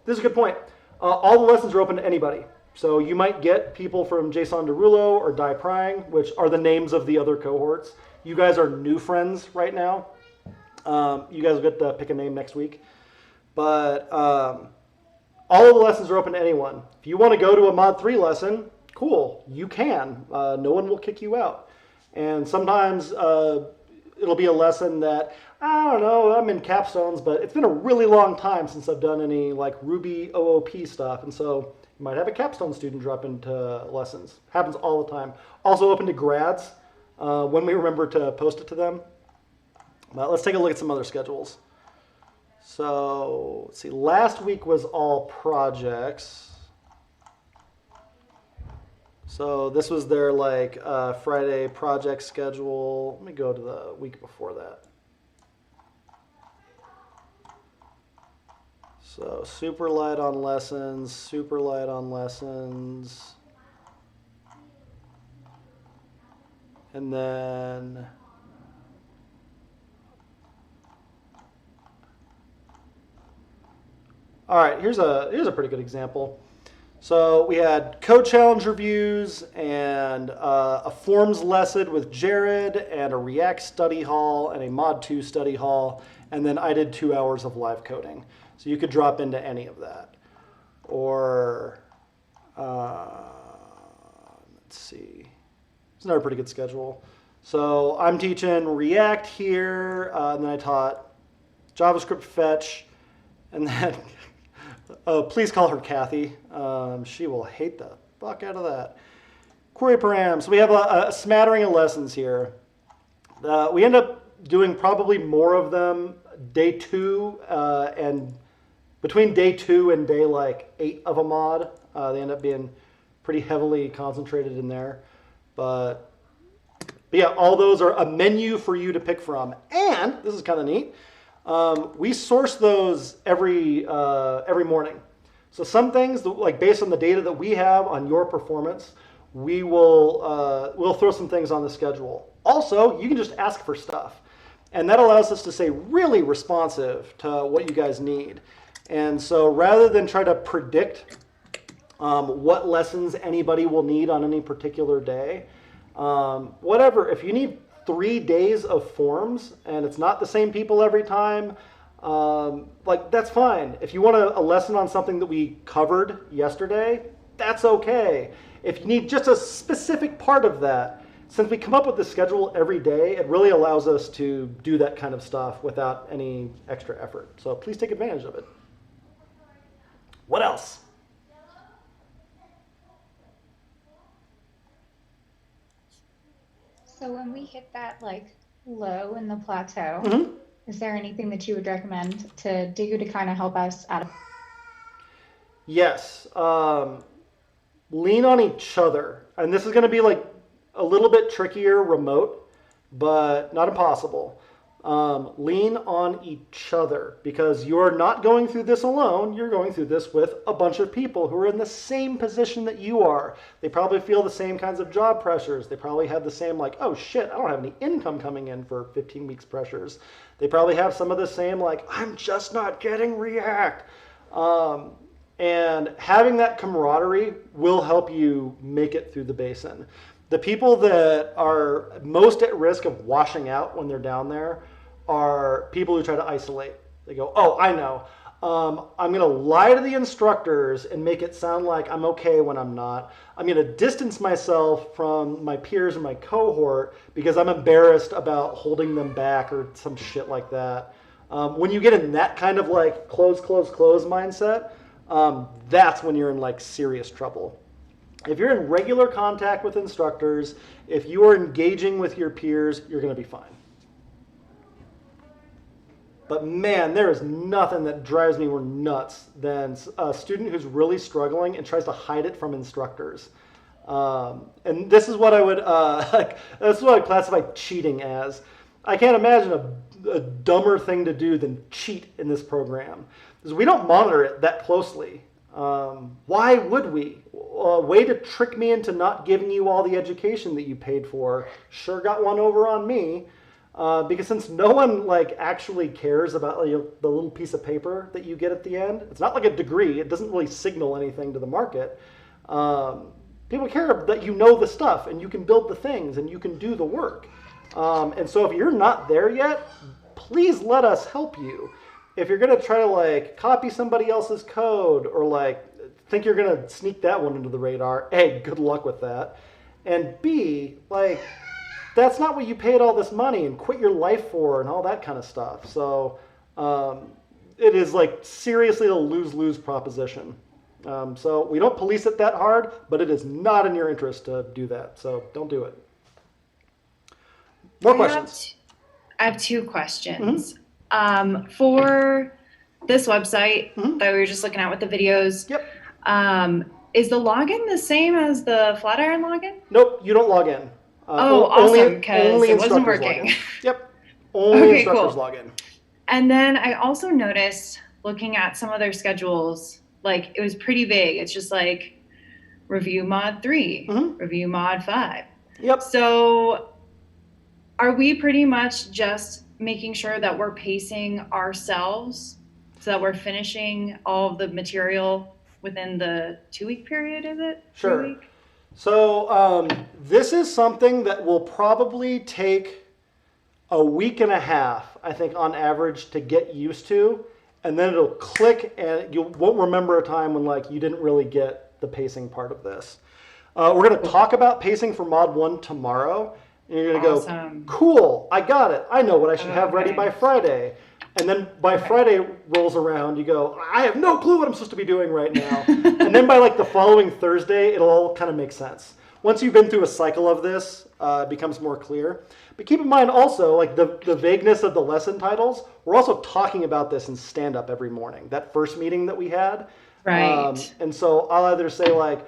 This is a good point. All the lessons are open to anybody. So you might get people from Jason Derulo or Die Prying, which are the names of the other cohorts. You guys are new friends right now. You guys will get to pick a name next week. But all of the lessons are open to anyone. If you want to go to a Mod 3 lesson, cool, you can. No one will kick you out. And sometimes it'll be a lesson that, I don't know, I'm in capstones, but it's been a really long time since I've done any like Ruby OOP stuff. And so you might have a capstone student drop into lessons. Happens all the time. Also open to grads when we remember to post it to them. But let's take a look at some other schedules. So let's see, last week was all projects. So this was their like Friday project schedule. Let me go to the week before that. So super light on lessons, super light on lessons. And then all right, here's a pretty good example. So we had code challenge reviews and a forms lesson with Jared and a React study hall and a Mod 2 study hall, and then I did 2 hours of live coding. So you could drop into any of that. Or let's see, it's another pretty good schedule. So I'm teaching React here, and then I taught JavaScript fetch, and then please call her Kathy. She will hate the fuck out of that. Query params. So we have a smattering of lessons here. We end up doing probably more of them day 2 and between day 2 and day like 8 of a mod. They end up being pretty heavily concentrated in there. But yeah, all those are a menu for you to pick from. And this is kind of neat. We source those every morning. So some things, like based on the data that we have on your performance, we'll throw some things on the schedule. Also, you can just ask for stuff. And that allows us to stay really responsive to what you guys need. And so rather than try to predict what lessons anybody will need on any particular day, whatever, if you need 3 days of forms and it's not the same people every time, like that's fine. If you want a lesson on something that we covered yesterday, that's okay. If you need just a specific part of that, since we come up with the schedule every day, it really allows us to do that kind of stuff without any extra effort. So please take advantage of it. What else? So when we hit that like low in the plateau, Mm-hmm. is there anything that you would recommend to do to kind of help us out of? Yes. Lean on each other. And this is going to be like a little bit trickier remote, but not impossible. Lean on each other because you're not going through this alone. You're going through this with a bunch of people who are in the same position that you are. They probably feel the same kinds of job pressures. They probably have the same like, oh shit, I don't have any income coming in for 15 weeks pressures. They probably have some of the same like, I'm just not getting React. And having that camaraderie will help you make it through the basin. The people that are most at risk of washing out when they're down there are people who try to isolate. They go, oh, I know. I'm going to lie to the instructors and make it sound like I'm okay when I'm not. I'm going to distance myself from my peers and my cohort because I'm embarrassed about holding them back or some shit like that. When you get in that kind of like close mindset, that's when you're in like serious trouble. If you're in regular contact with instructors, if you are engaging with your peers, you're going to be fine. But man, there is nothing that drives me more nuts than a student who's really struggling and tries to hide it from instructors. And this is what I would, this is what I classify cheating as. I can't imagine a dumber thing to do than cheat in this program. Because we don't monitor it that closely. Why would we? A way to trick me into not giving you all the education that you paid for. Sure got one over on me. Because since no one like actually cares about the little piece of paper that you get at the end, it's not like a degree. It doesn't really signal anything to the market. People care that you know the stuff and you can build the things and you can do the work. And so if you're not there yet, please let us help you. If you're going to try to like copy somebody else's code or like think you're going to sneak that one into the radar, A, good luck with that. And B, like, that's not what you paid all this money and quit your life for and all that kind of stuff. So it is like seriously a lose-lose proposition. So we don't police it that hard, but it is not in your interest to do that. So don't do it. More questions? I have 2 questions. For this website that we were just looking at with the videos, Yep. is the login the same as the Flatiron login? Nope, you don't log in. Oh, awesome, 'cause it wasn't instructors log working. in. Yep, only Okay, instructors cool. log in. And then I also noticed looking at some of their schedules, like it was pretty vague. It's just like review mod 3, review mod 5. Yep. So are we pretty much just making sure that we're pacing ourselves so that we're finishing all of the material within the 2-week period, is it? Sure. 3 week? So this is something that will probably take a week and a half, I think, on average to get used to. And then it'll click and you won't remember a time when like you didn't really get the pacing part of this. We're going to talk about pacing for Mod 1 tomorrow. And you're going to Awesome. go, cool, I got it. I know what I should have ready Okay. by Friday. And then by Friday rolls around, you go, I have no clue what I'm supposed to be doing right now. And then by like the following Thursday, it'll all kind of make sense. Once you've been through a cycle of this, it becomes more clear. But keep in mind also, like the vagueness of the lesson titles, we're also talking about this in stand-up every morning. That first meeting that we had. Right. And so I'll either say like,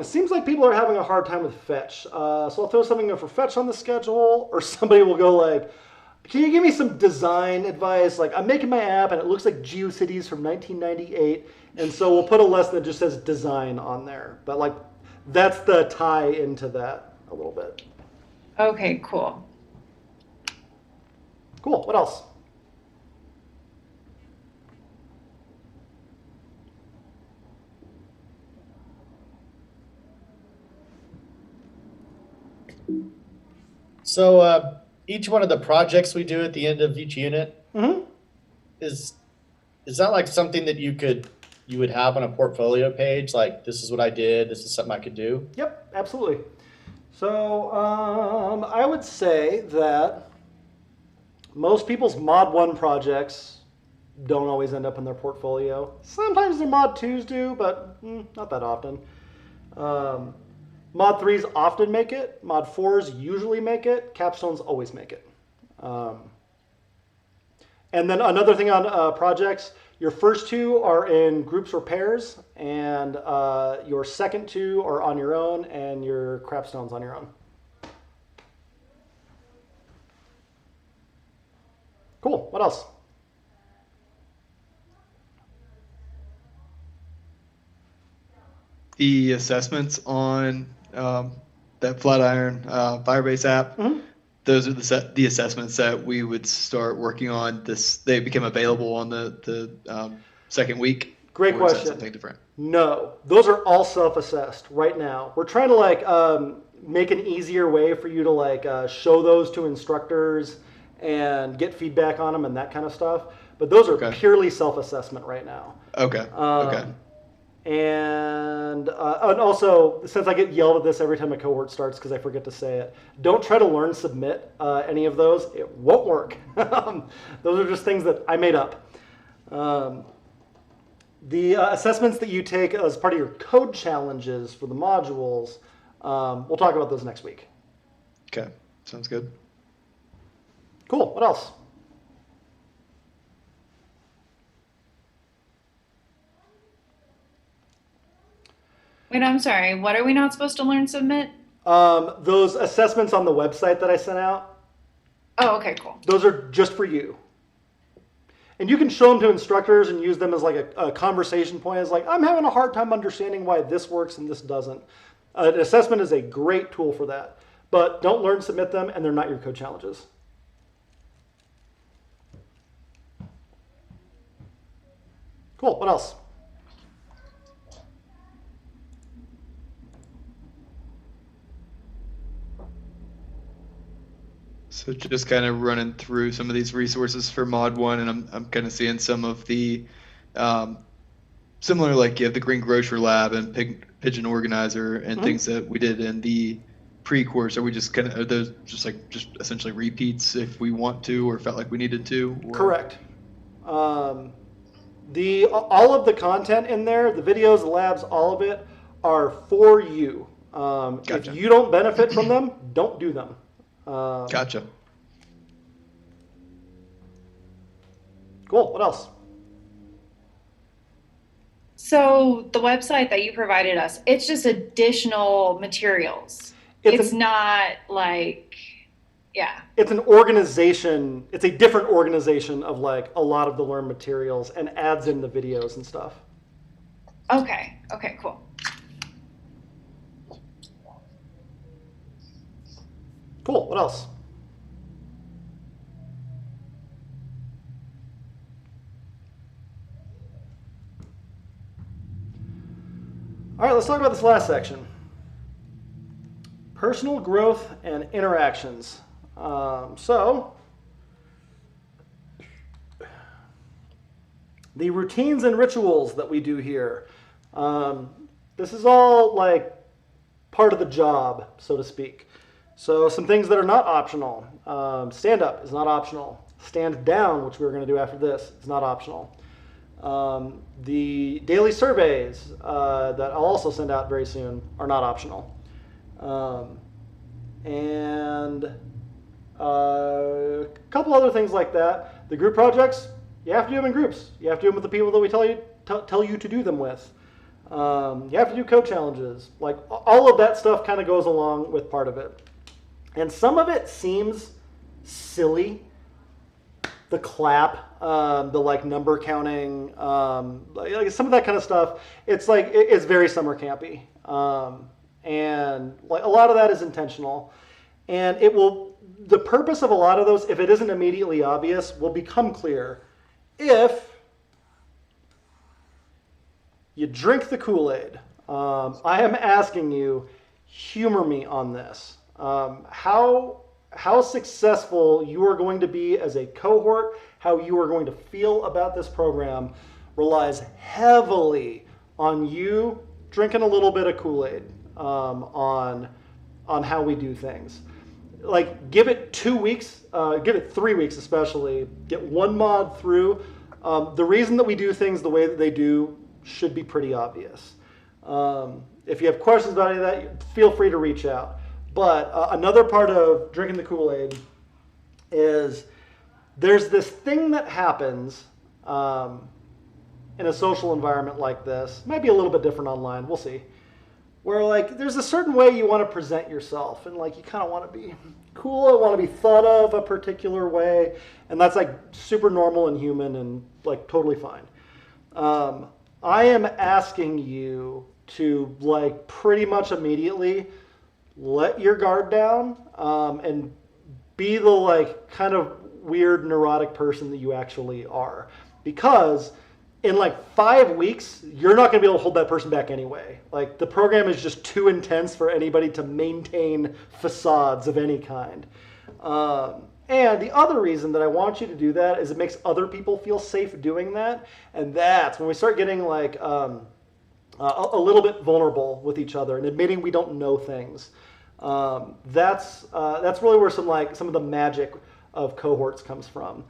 seems like people are having a hard time with fetch. So I'll throw something in for fetch on the schedule, or somebody will go like, can you give me some design advice? Like, I'm making my app and it looks like GeoCities from 1998. And so we'll put a lesson that just says design on there. But like, that's the tie into that a little bit. Okay, cool. Cool. What else? So each one of the projects we do at the end of each unit is that like something that you would have on a portfolio page? Like, this is what I did. This is something I could do. Yep, absolutely. So I would say that most people's Mod 1 projects don't always end up in their portfolio. Sometimes their Mod 2s do, but not that often. Mod 3s often make it. Mod 4s usually make it. Capstones always make it. And then another thing on projects, your first 2 are in groups or pairs, and your second 2 are on your own, and your crapstones on your own. Cool. What else? The assessments on that Flatiron Firebase app, those are the assessments that we would start working on. They become available on the second week. Great or is that question. something different? No, those are all self-assessed right now. We're trying to like make an easier way for you to like show those to instructors and get feedback on them and that kind of stuff. But those are purely self-assessment right now. Okay. Okay. And also, since I get yelled at this every time a cohort starts because I forget to say it, don't try to learn submit any of those. It won't work. Those are just things that I made up. The assessments that you take as part of your code challenges for the modules, we'll talk about those next week. Okay. Sounds good. Cool. What else? Wait, I'm sorry. What are we not supposed to learn submit? Those assessments on the website that I sent out, Oh, okay, cool. those are just for you. And you can show them to instructors and use them as like a conversation point. It's like, I'm having a hard time understanding why this works and this doesn't. An assessment is a great tool for that. But don't learn submit them, and they're not your code challenges. Cool. What else? So just kind of running through some of these resources for Mod 1, and I'm kind of seeing some of the similar, like you have the Green Grocer Lab and Pigeon Organizer and things that we did in the pre-course. Are we just kind of, are those just essentially repeats if we want to or felt like we needed to? Or? Correct. All of the content in there, the videos, the labs, all of it are for you. Gotcha. If you don't benefit from them, don't do them. Gotcha. Cool. What else? So the website that you provided us, it's just additional materials. It's not like, yeah. It's an organization. It's a different organization of like a lot of the learned materials and adds in the videos and stuff. Okay. Okay, cool. Cool. What else? All right, let's talk about this last section. Personal growth and interactions. So, the routines and rituals that we do here. This is all like part of the job, so to speak. So some things that are not optional. Stand up is not optional. Stand down, which we're going to do after this, is not optional. The daily surveys that I'll also send out very soon are not optional. And a couple other things like that. The group projects, you have to do them in groups. You have to do them with the people that we tell you to do them with. You have to do code challenges. Like all of that stuff kind of goes along with part of it. And some of it seems silly. The clap, the like number counting, like some of that kind of stuff. It's like it's very summer campy, and like a lot of that is intentional. And it will. The purpose of a lot of those, if it isn't immediately obvious, will become clear if you drink the Kool-Aid. I am asking you, humor me on this. How successful you are going to be as a cohort, how you are going to feel about this program relies heavily on you drinking a little bit of Kool-Aid on how we do things. Like give it 2 weeks, give it 3 weeks especially, get one mod through. The reason that we do things the way that they do should be pretty obvious. If you have questions about any of that, feel free to reach out. But another part of drinking the Kool-Aid is there's this thing that happens in a social environment like this. It might be a little bit different online. We'll see. Where like there's a certain way you want to present yourself, and like you kind of want to be cool, want to be thought of a particular way, and that's like super normal and human and like totally fine. I am asking you to like pretty much immediately let your guard down and be the like kind of weird neurotic person that you actually are, because in like 5 weeks you're not going to be able to hold that person back anyway. Like the program is just too intense for anybody to maintain facades of any kind. And the other reason that I want you to do that is it makes other people feel safe doing that, and that's when we start getting like a little bit vulnerable with each other and admitting we don't know things. That's really where some of the magic of cohorts comes from.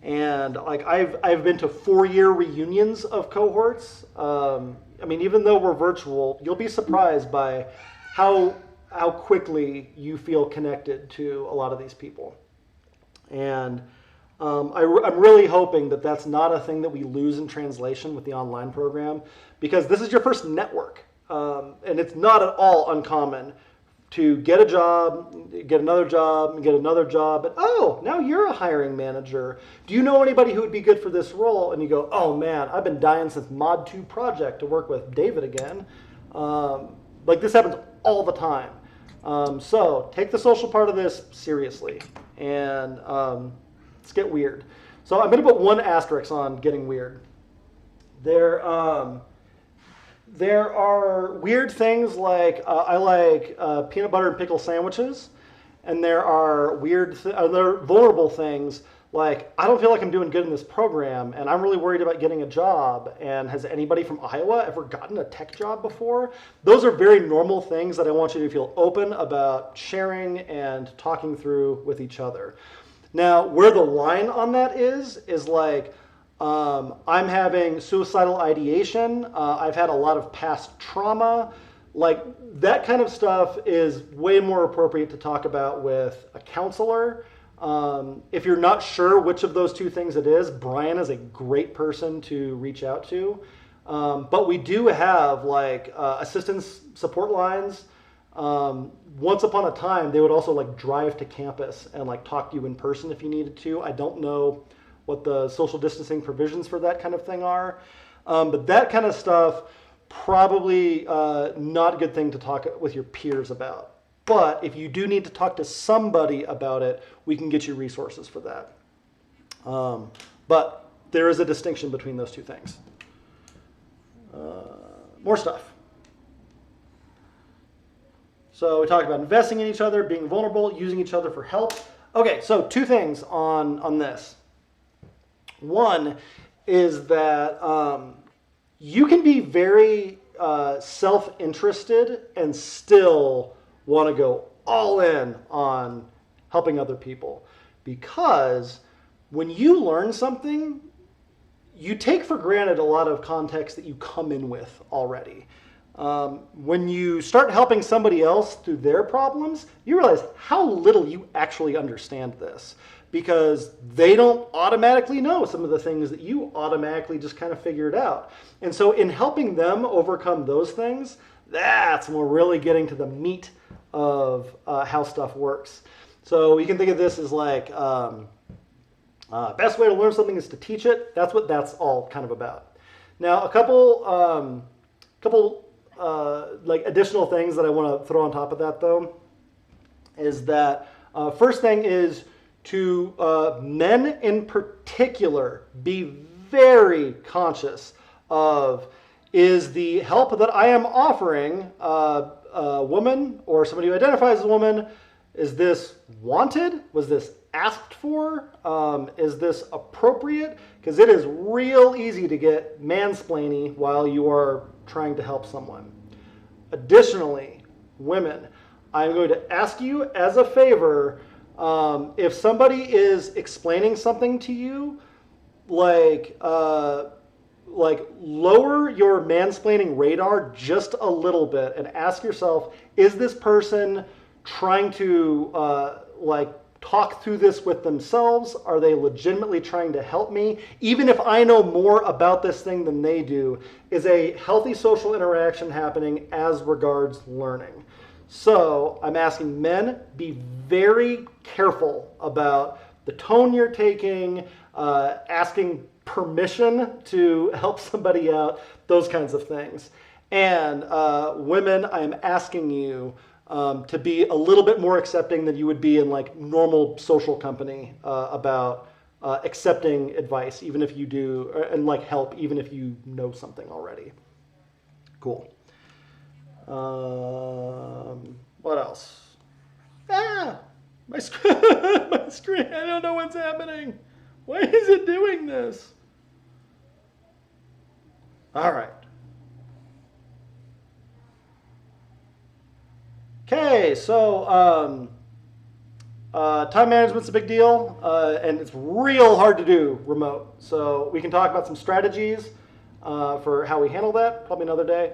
And like I've been to 4-year reunions of cohorts. I mean, even though we're virtual, you'll be surprised by how quickly you feel connected to a lot of these people. And I'm really hoping that that's not a thing that we lose in translation with the online program, because this is your first network. And it's not at all uncommon to get a job, get another job, get another job, and oh, now you're a hiring manager. Do you know anybody who would be good for this role? And you go, oh man, I've been dying since Mod 2 Project to work with David again. Like this happens all the time. So take the social part of this seriously, and let's get weird. So I'm gonna put one asterisk on getting weird. There are weird things like I like peanut butter and pickle sandwiches, and there are there are vulnerable things like I don't feel like I'm doing good in this program, and I'm really worried about getting a job. And has anybody from Iowa ever gotten a tech job before? Those are very normal things that I want you to feel open about sharing and talking through with each other. Now, where the line on that is like, I'm having suicidal ideation. I've had a lot of past trauma. Like that kind of stuff is way more appropriate to talk about with a counselor. If you're not sure which of those two things it is, Brian is a great person to reach out to. But we do have like assistance support lines. Once upon a time, they would also like drive to campus and like talk to you in person if you needed to. I don't know what the social distancing provisions for that kind of thing are. But that kind of stuff, probably not a good thing to talk with your peers about. But if you do need to talk to somebody about it, we can get you resources for that. But there is a distinction between those two things. More stuff. So we talked about investing in each other, being vulnerable, using each other for help. Okay, so two things on this. One is that you can be very self-interested and still want to go all in on helping other people. Because when you learn something, you take for granted a lot of context that you come in with already. When you start helping somebody else through their problems, you realize how little you actually understand this, because they don't automatically know some of the things that you automatically just kind of figured out. And so in helping them overcome those things, that's when we're really getting to the meat of how stuff works. So you can think of this as like, best way to learn something is to teach it. That's what that's all kind of about. Now, a couple like additional things that I want to throw on top of that, though, is that first thing is to men in particular be very conscious of, is the help that I am offering a woman or somebody who identifies as a woman, is this wanted? Was this asked for? Is this appropriate? Because it is real easy to get mansplaining while you are trying to help someone. Additionally, women, I'm going to ask you as a favor, if somebody is explaining something to you, like lower your mansplaining radar just a little bit and ask yourself, is this person trying to talk through this with themselves? Are they legitimately trying to help me? Even if I know more about this thing than they do, is a healthy social interaction happening as regards learning? So I'm asking men, be very careful about the tone you're taking, asking permission to help somebody out, those kinds of things. And women, I am asking you to be a little bit more accepting than you would be in like normal social company about accepting advice, even if you do, and like help, even if you know something already. Cool. What else? My screen, my screen, I don't know what's happening. Why is it doing this? All right. Okay, so time management's a big deal, and it's real hard to do remote. So we can talk about some strategies for how we handle that, probably another day.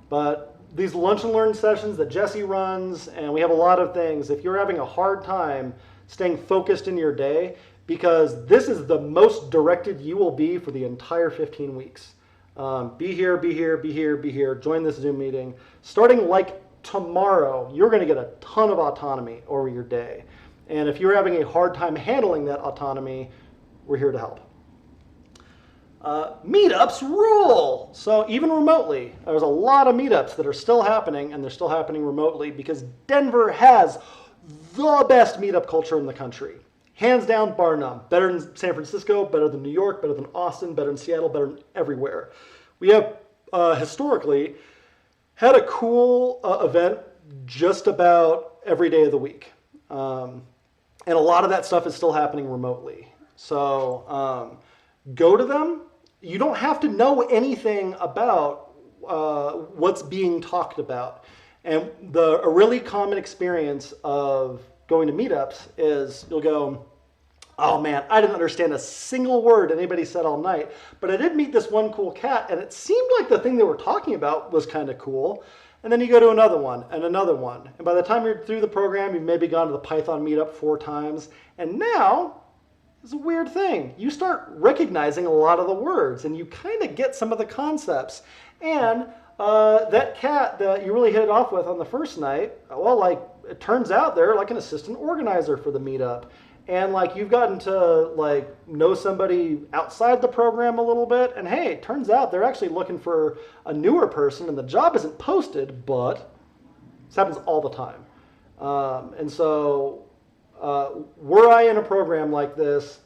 But these lunch and learn sessions that Jesse runs, and we have a lot of things. If you're having a hard time staying focused in your day, because this is the most directed you will be for the entire 15 weeks. Be here, be here, be here, be here. Join this Zoom meeting. Starting like tomorrow, you're going to get a ton of autonomy over your day. And if you're having a hard time handling that autonomy, we're here to help. Meetups rule. So even remotely, there's a lot of meetups that are still happening, and they're still happening remotely because Denver has the best meetup culture in the country. Hands down, bar none. Better than San Francisco, better than New York, better than Austin, better than Seattle, better than everywhere. We have historically had a cool event just about every day of the week. And a lot of that stuff is still happening remotely. So go to them. You don't have to know anything about what's being talked about. And a really common experience of going to meetups is you'll go, oh man, I didn't understand a single word anybody said all night, but I did meet this one cool cat, and it seemed like the thing they were talking about was kind of cool. And then you go to another one and another one. And by the time you're through the program, you've maybe gone to the Python meetup 4 times. And now, It's a weird thing. You start recognizing a lot of the words, and you kind of get some of the concepts. And that cat that you really hit it off with on the first night, well, like, it turns out they're like an assistant organizer for the meetup. And like, you've gotten to like know somebody outside the program a little bit. And hey, it turns out they're actually looking for a newer person, and the job isn't posted, but this happens all the time. And so were I in a program like this,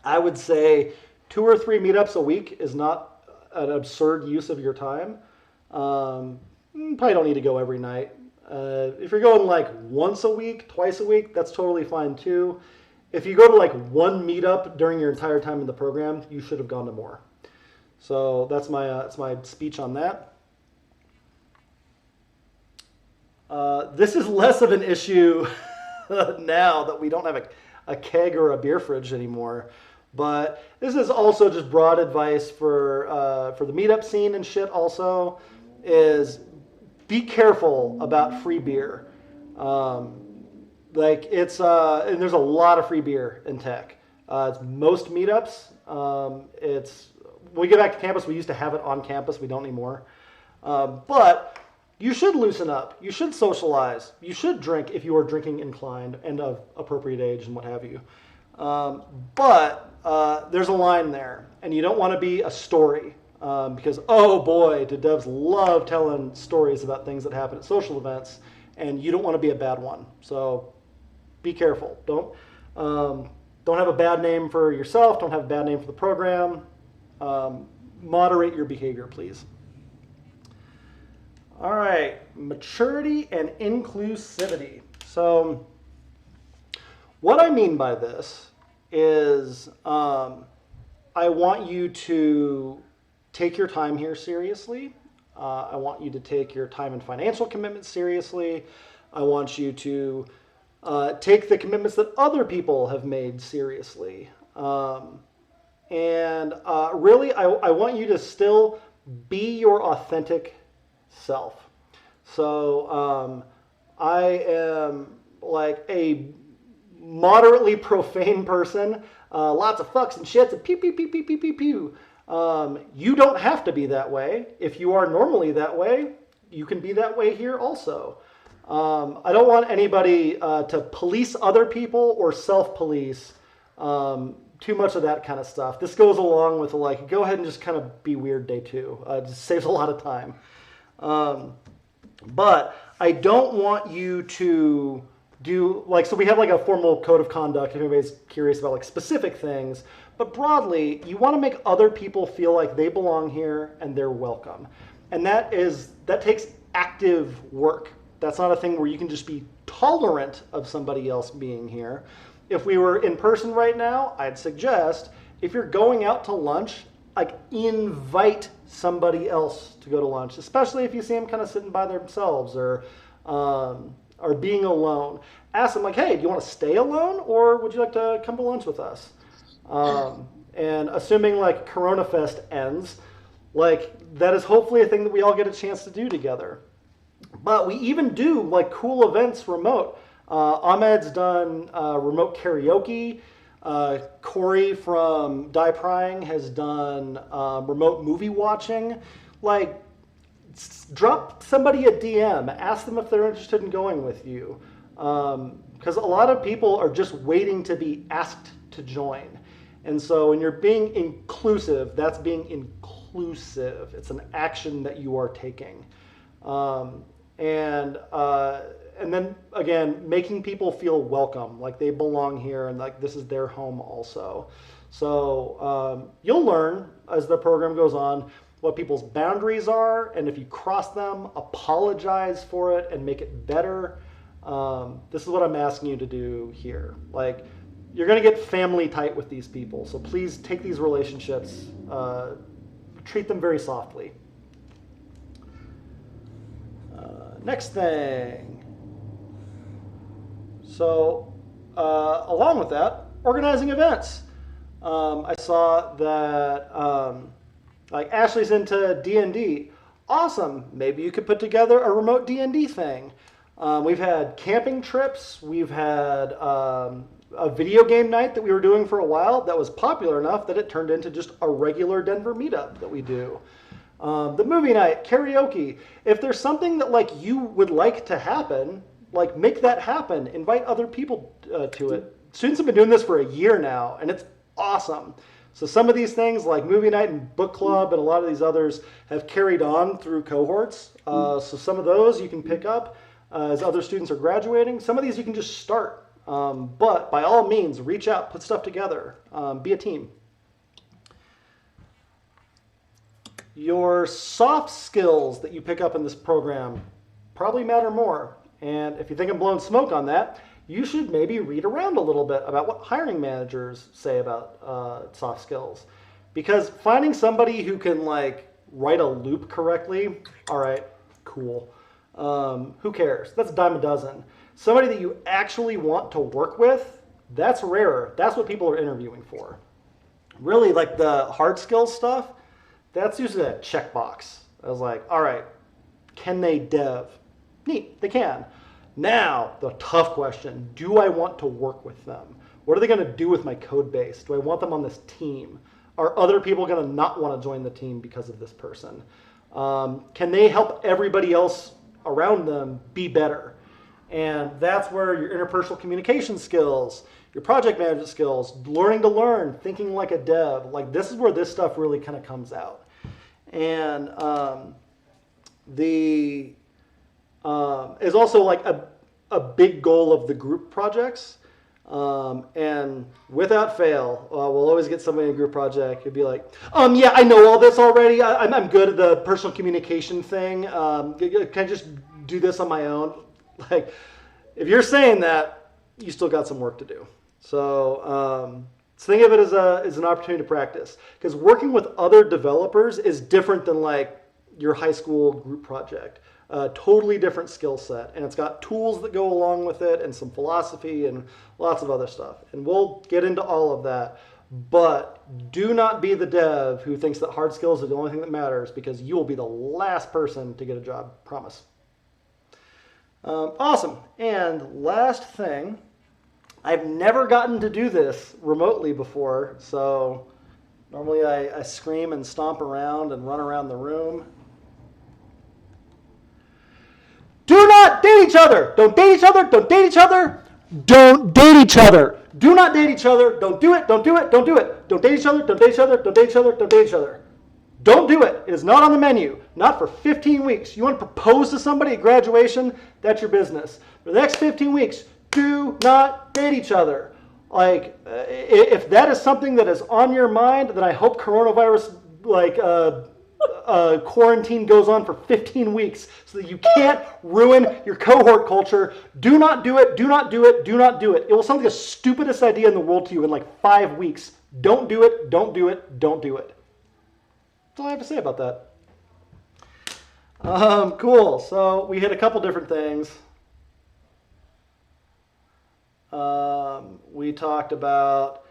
I would say 2 or 3 meetups a week is not an absurd use of your time. Probably don't need to go every night. If you're going like once a week, twice a week, that's totally fine too. If you go to like 1 meetup during your entire time in the program, you should have gone to more. So that's my speech on that. This is less of an issue now that we don't have a keg or a beer fridge anymore. But this is also just broad advice for the meetup scene and shit also, is be careful about free beer. Like it's, and there's a lot of free beer in tech. It's most meetups. When we get back to campus, we used to have it on campus. We don't anymore. But you should loosen up. You should socialize. You should drink if you are drinking inclined and of appropriate age and what have you. But there's a line there, and you don't want to be a story. Because, oh boy, do devs love telling stories about things that happen at social events, and you don't want to be a bad one. So be careful. Don't have a bad name for yourself. Don't have a bad name for the program. Moderate your behavior, please. All right, maturity and inclusivity. So what I mean by this is I want you to take your time here seriously. I want you to take your time and financial commitments seriously. I want you to take the commitments that other people have made seriously. And really, I want you to still be your authentic self. So I am like a moderately profane person, lots of fucks and shits and pew, pew, pew, pew, pew, pew, pew. You don't have to be that way. If you are normally that way, you can be that way here also. I don't want anybody to police other people or self-police. Too much of that kind of stuff. This goes along with like, go ahead and just kind of be weird day 2. It just saves a lot of time. But I don't want you to do like, so we have like a formal code of conduct if anybody's curious about like specific things. But broadly, you want to make other people feel like they belong here and they're welcome. And that takes active work. That's not a thing where you can just be tolerant of somebody else being here. If we were in person right now, I'd suggest if you're going out to lunch, like invite somebody else to go to lunch, especially if you see them kind of sitting by themselves or being alone. Ask them like, hey, do you want to stay alone or would you like to come to lunch with us? And assuming like Corona Fest ends, like that is hopefully a thing that we all get a chance to do together. But we even do like cool events remote. Ahmed's done remote karaoke. Corey from Die Prying has done remote movie watching. Like, drop somebody a DM. Ask them if they're interested in going with you. Because a lot of people are just waiting to be asked to join. And so when you're being inclusive, that's being inclusive. It's an action that you are taking. And then again, making people feel welcome, like they belong here and like this is their home also. So you'll learn as the program goes on what people's boundaries are, and if you cross them, apologize for it and make it better. This is what I'm asking you to do here. Like, you're going to get family tight with these people, so please take these relationships, treat them very softly. Next thing. So, along with that, organizing events. I saw that like Ashley's into D&D. Awesome. Maybe you could put together a remote D&D thing. We've had camping trips. We've had a video game night that we were doing for a while that was popular enough that it turned into just a regular Denver meetup that we do. The movie night, karaoke. If there's something that like you would like to happen, like make that happen. Invite other people to it. Students have been doing this for a year now, and it's awesome. So some of these things like movie night and book club and a lot of these others have carried on through cohorts. So some of those you can pick up as other students are graduating. Some of these you can just start. But by all means, reach out, put stuff together, be a team. Your soft skills that you pick up in this program probably matter more. And if you think I'm blowing smoke on that, you should maybe read around a little bit about what hiring managers say about soft skills. Because finding somebody who can like write a loop correctly, all right, cool. Who cares? That's a dime a dozen. Somebody that you actually want to work with, that's rarer. That's what people are interviewing for. Really, like the hard skills stuff, that's usually a checkbox. I was like, all right, can they dev? Neat, they can. Now, the tough question, do I want to work with them? What are they going to do with my code base? Do I want them on this team? Are other people going to not want to join the team because of this person? Can they help everybody else around them be better? And that's where your interpersonal communication skills, your project management skills, learning to learn, thinking like a dev, like this is where this stuff really kind of comes out. And is also like a big goal of the group projects. And without fail, we'll always get somebody in a group project who'd be like, yeah, I know all this already. I'm good at the personal communication thing. Can I just do this on my own? Like, if you're saying that, you still got some work to do. So think of it as an opportunity to practice. Because working with other developers is different than like your high school group project. Totally different skill set. And it's got tools that go along with it and some philosophy and lots of other stuff. And we'll get into all of that. But do not be the dev who thinks that hard skills are the only thing that matters, because you will be the last person to get a job. Promise. Awesome. And last thing, I've never gotten to do this remotely before, so normally I scream and stomp around and run around the room. Do not date each other. Don't date each other. Don't date each other. Don't date each other. Do not date each other. Don't do it. Don't do it. Don't do it. Don't date each other. Don't date each other. Don't date each other. Don't date each other. Don't do it. It is not on the menu. Not for 15 weeks. You want to propose to somebody at graduation? That's your business. For the next 15 weeks, do not date each other. Like, if that is something that is on your mind, then I hope coronavirus, quarantine goes on for 15 weeks so that you can't ruin your cohort culture. Do not do it. Do not do it. Do not do it. It will sound like the stupidest idea in the world to you in like 5 weeks. Don't do it. Don't do it. Don't do it. That's all I have to say about that. Cool. So we hit a couple different things. We talked about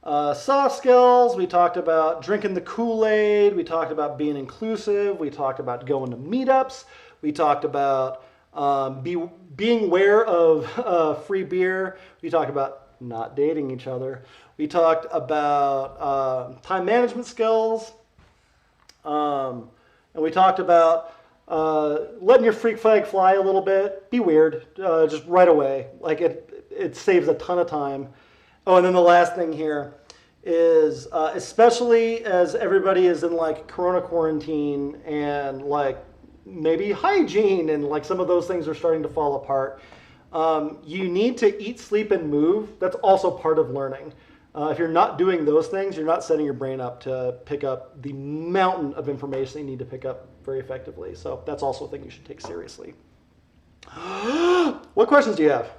soft skills. We talked about drinking the Kool-Aid. We talked about being inclusive. We talked about going to meetups. We talked about being aware of free beer. We talked about not dating each other. We talked about time management skills. And we talked about letting your freak flag fly a little bit. Be weird, just right away. Like it saves a ton of time. Oh, and then the last thing here is, especially as everybody is in like Corona quarantine and like maybe hygiene and like some of those things are starting to fall apart, you need to eat, sleep, and move. That's also part of learning. If you're not doing those things, you're not setting your brain up to pick up the mountain of information you need to pick up very effectively. So that's also a thing you should take seriously. What questions do you have?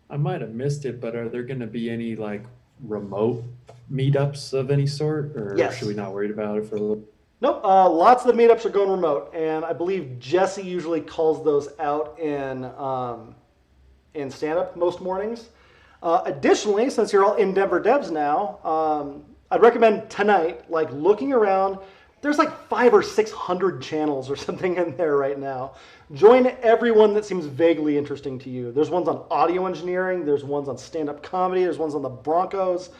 I might have missed it, but are there going to be any like remote meetups of any sort, or Yes. should we not worry about it for a little? Nope. Lots of the meetups are going remote, and I believe Jesse usually calls those out in stand-up most mornings. Additionally, since you're all in Denver devs now, I'd recommend tonight, like looking around. There's like 500 or 600 channels or something in there right now. Join everyone that seems vaguely interesting to you. There's ones on audio engineering, there's ones on stand-up comedy, there's ones on the Broncos,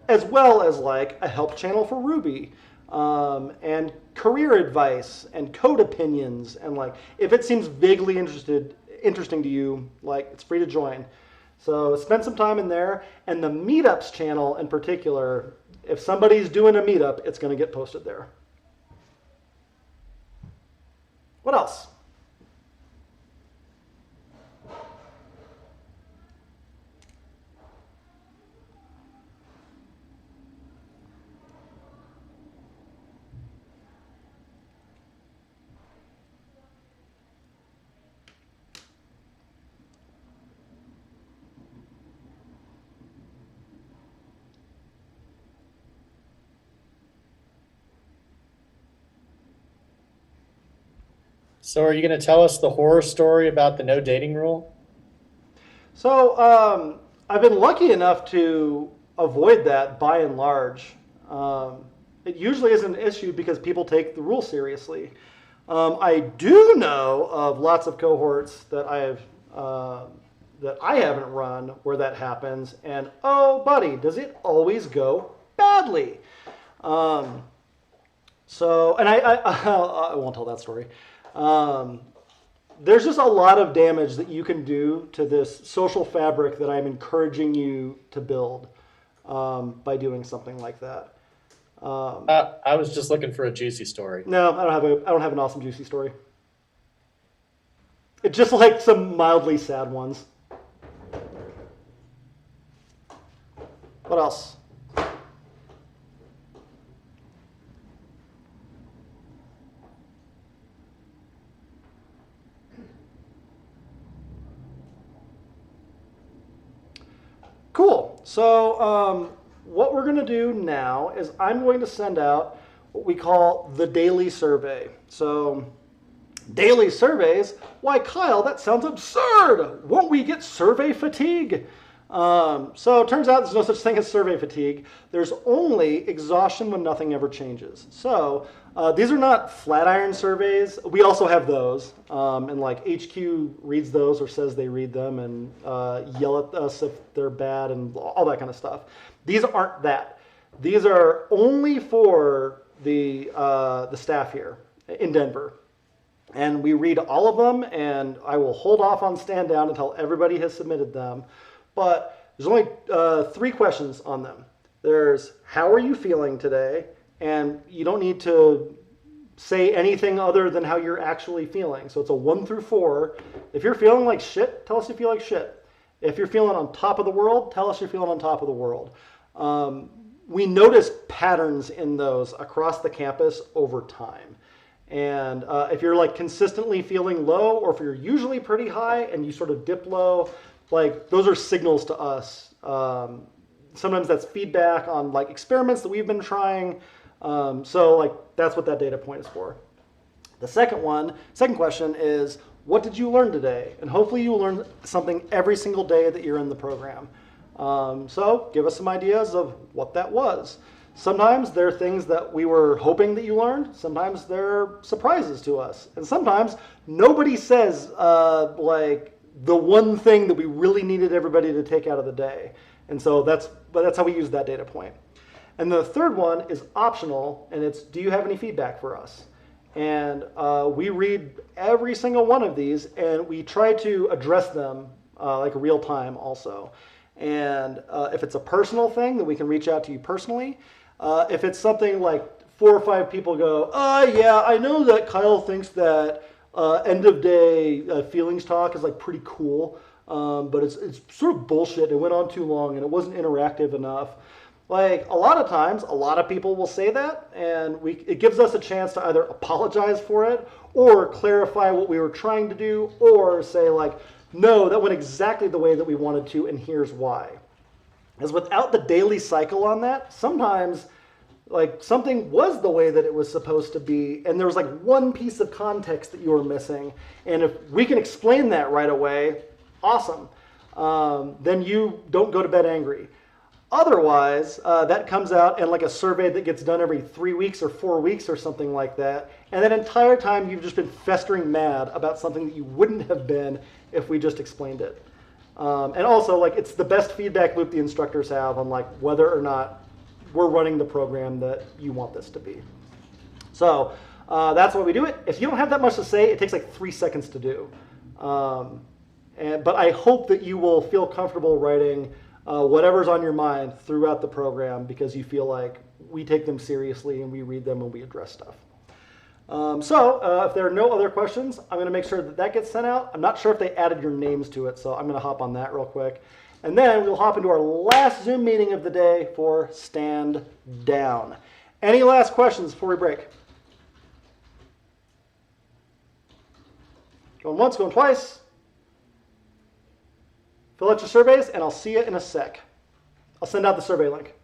as well as like a help channel for Ruby, and career advice and code opinions. And like, if it seems vaguely interesting to you, like it's free to join. So spend some time in there. And the meetups channel in particular, if somebody's doing a meetup, it's going to get posted there. What else? So are you going to tell us the horror story about the no dating rule? So I've been lucky enough to avoid that by and large. It usually isn't an issue because people take the rule seriously. I do know of lots of cohorts that I haven't run where that happens, and oh, buddy, does it always go badly? So, and I won't tell that story. There's just a lot of damage that you can do to this social fabric that I'm encouraging you to build by doing something like that. I was just looking for a juicy story. No, I don't have an awesome juicy story. It's just like some mildly sad ones. What else? Cool. So what we're going to do now is I'm going to send out what we call the daily survey. So daily surveys, why Kyle, that sounds absurd. Won't we get survey fatigue? So it turns out there's no such thing as survey fatigue. There's only exhaustion when nothing ever changes. So these are not Flatiron surveys. We also have those. And like HQ reads those or says they read them and yell at us if they're bad and all that kind of stuff. These aren't that. These are only for the staff here in Denver. And we read all of them, and I will hold off on stand down until everybody has submitted them. But there's only 3 questions on them. There's, how are you feeling today? And you don't need to say anything other than how you're actually feeling. So it's a 1 through 4. If you're feeling like shit, tell us you feel like shit. If you're feeling on top of the world, tell us you're feeling on top of the world. We notice patterns in those across the campus over time. And if you're like consistently feeling low, or if you're usually pretty high and you sort of dip low, like those are signals to us. Sometimes that's feedback on like experiments that we've been trying. So like that's what that data point is for. The second question is, what did you learn today? And hopefully you learn something every single day that you're in the program. So give us some ideas of what that was. Sometimes there are things that we were hoping that you learned. Sometimes they're surprises to us. And sometimes nobody says like the one thing that we really needed everybody to take out of the day. And so that's how we use that data point. And the third one is optional, and it's, do you have any feedback for us? And we read every single one of these, and we try to address them like real time also. And if it's a personal thing, then we can reach out to you personally. If it's something like 4 or 5 people go, yeah, I know that Kyle thinks that end of day feelings talk is like pretty cool, but it's sort of bullshit. It went on too long and it wasn't interactive enough. Like a lot of times, a lot of people will say that, and it gives us a chance to either apologize for it or clarify what we were trying to do, or say like, no, that went exactly the way that we wanted to, and here's why. As without the daily cycle on that, sometimes like something was the way that it was supposed to be, and there was like one piece of context that you were missing. And if we can explain that right away, awesome. then you don't go to bed angry. Otherwise, that comes out and like a survey that gets done every 3 weeks or 4 weeks or something like that. And that entire time you've just been festering mad about something that you wouldn't have been if we just explained it. And also, like, it's the best feedback loop the instructors have on like whether or not we're running the program that you want this to be. So that's why we do it. If you don't have that much to say, it takes like 3 seconds to do. But I hope that you will feel comfortable writing whatever's on your mind throughout the program because you feel like we take them seriously and we read them and we address stuff. If there are no other questions, I'm going to make sure that that gets sent out. I'm not sure if they added your names to it, so I'm going to hop on that real quick. And then we'll hop into our last Zoom meeting of the day for Stand Down. Any last questions before we break? Going once, going twice. Fill out your surveys, and I'll see you in a sec. I'll send out the survey link.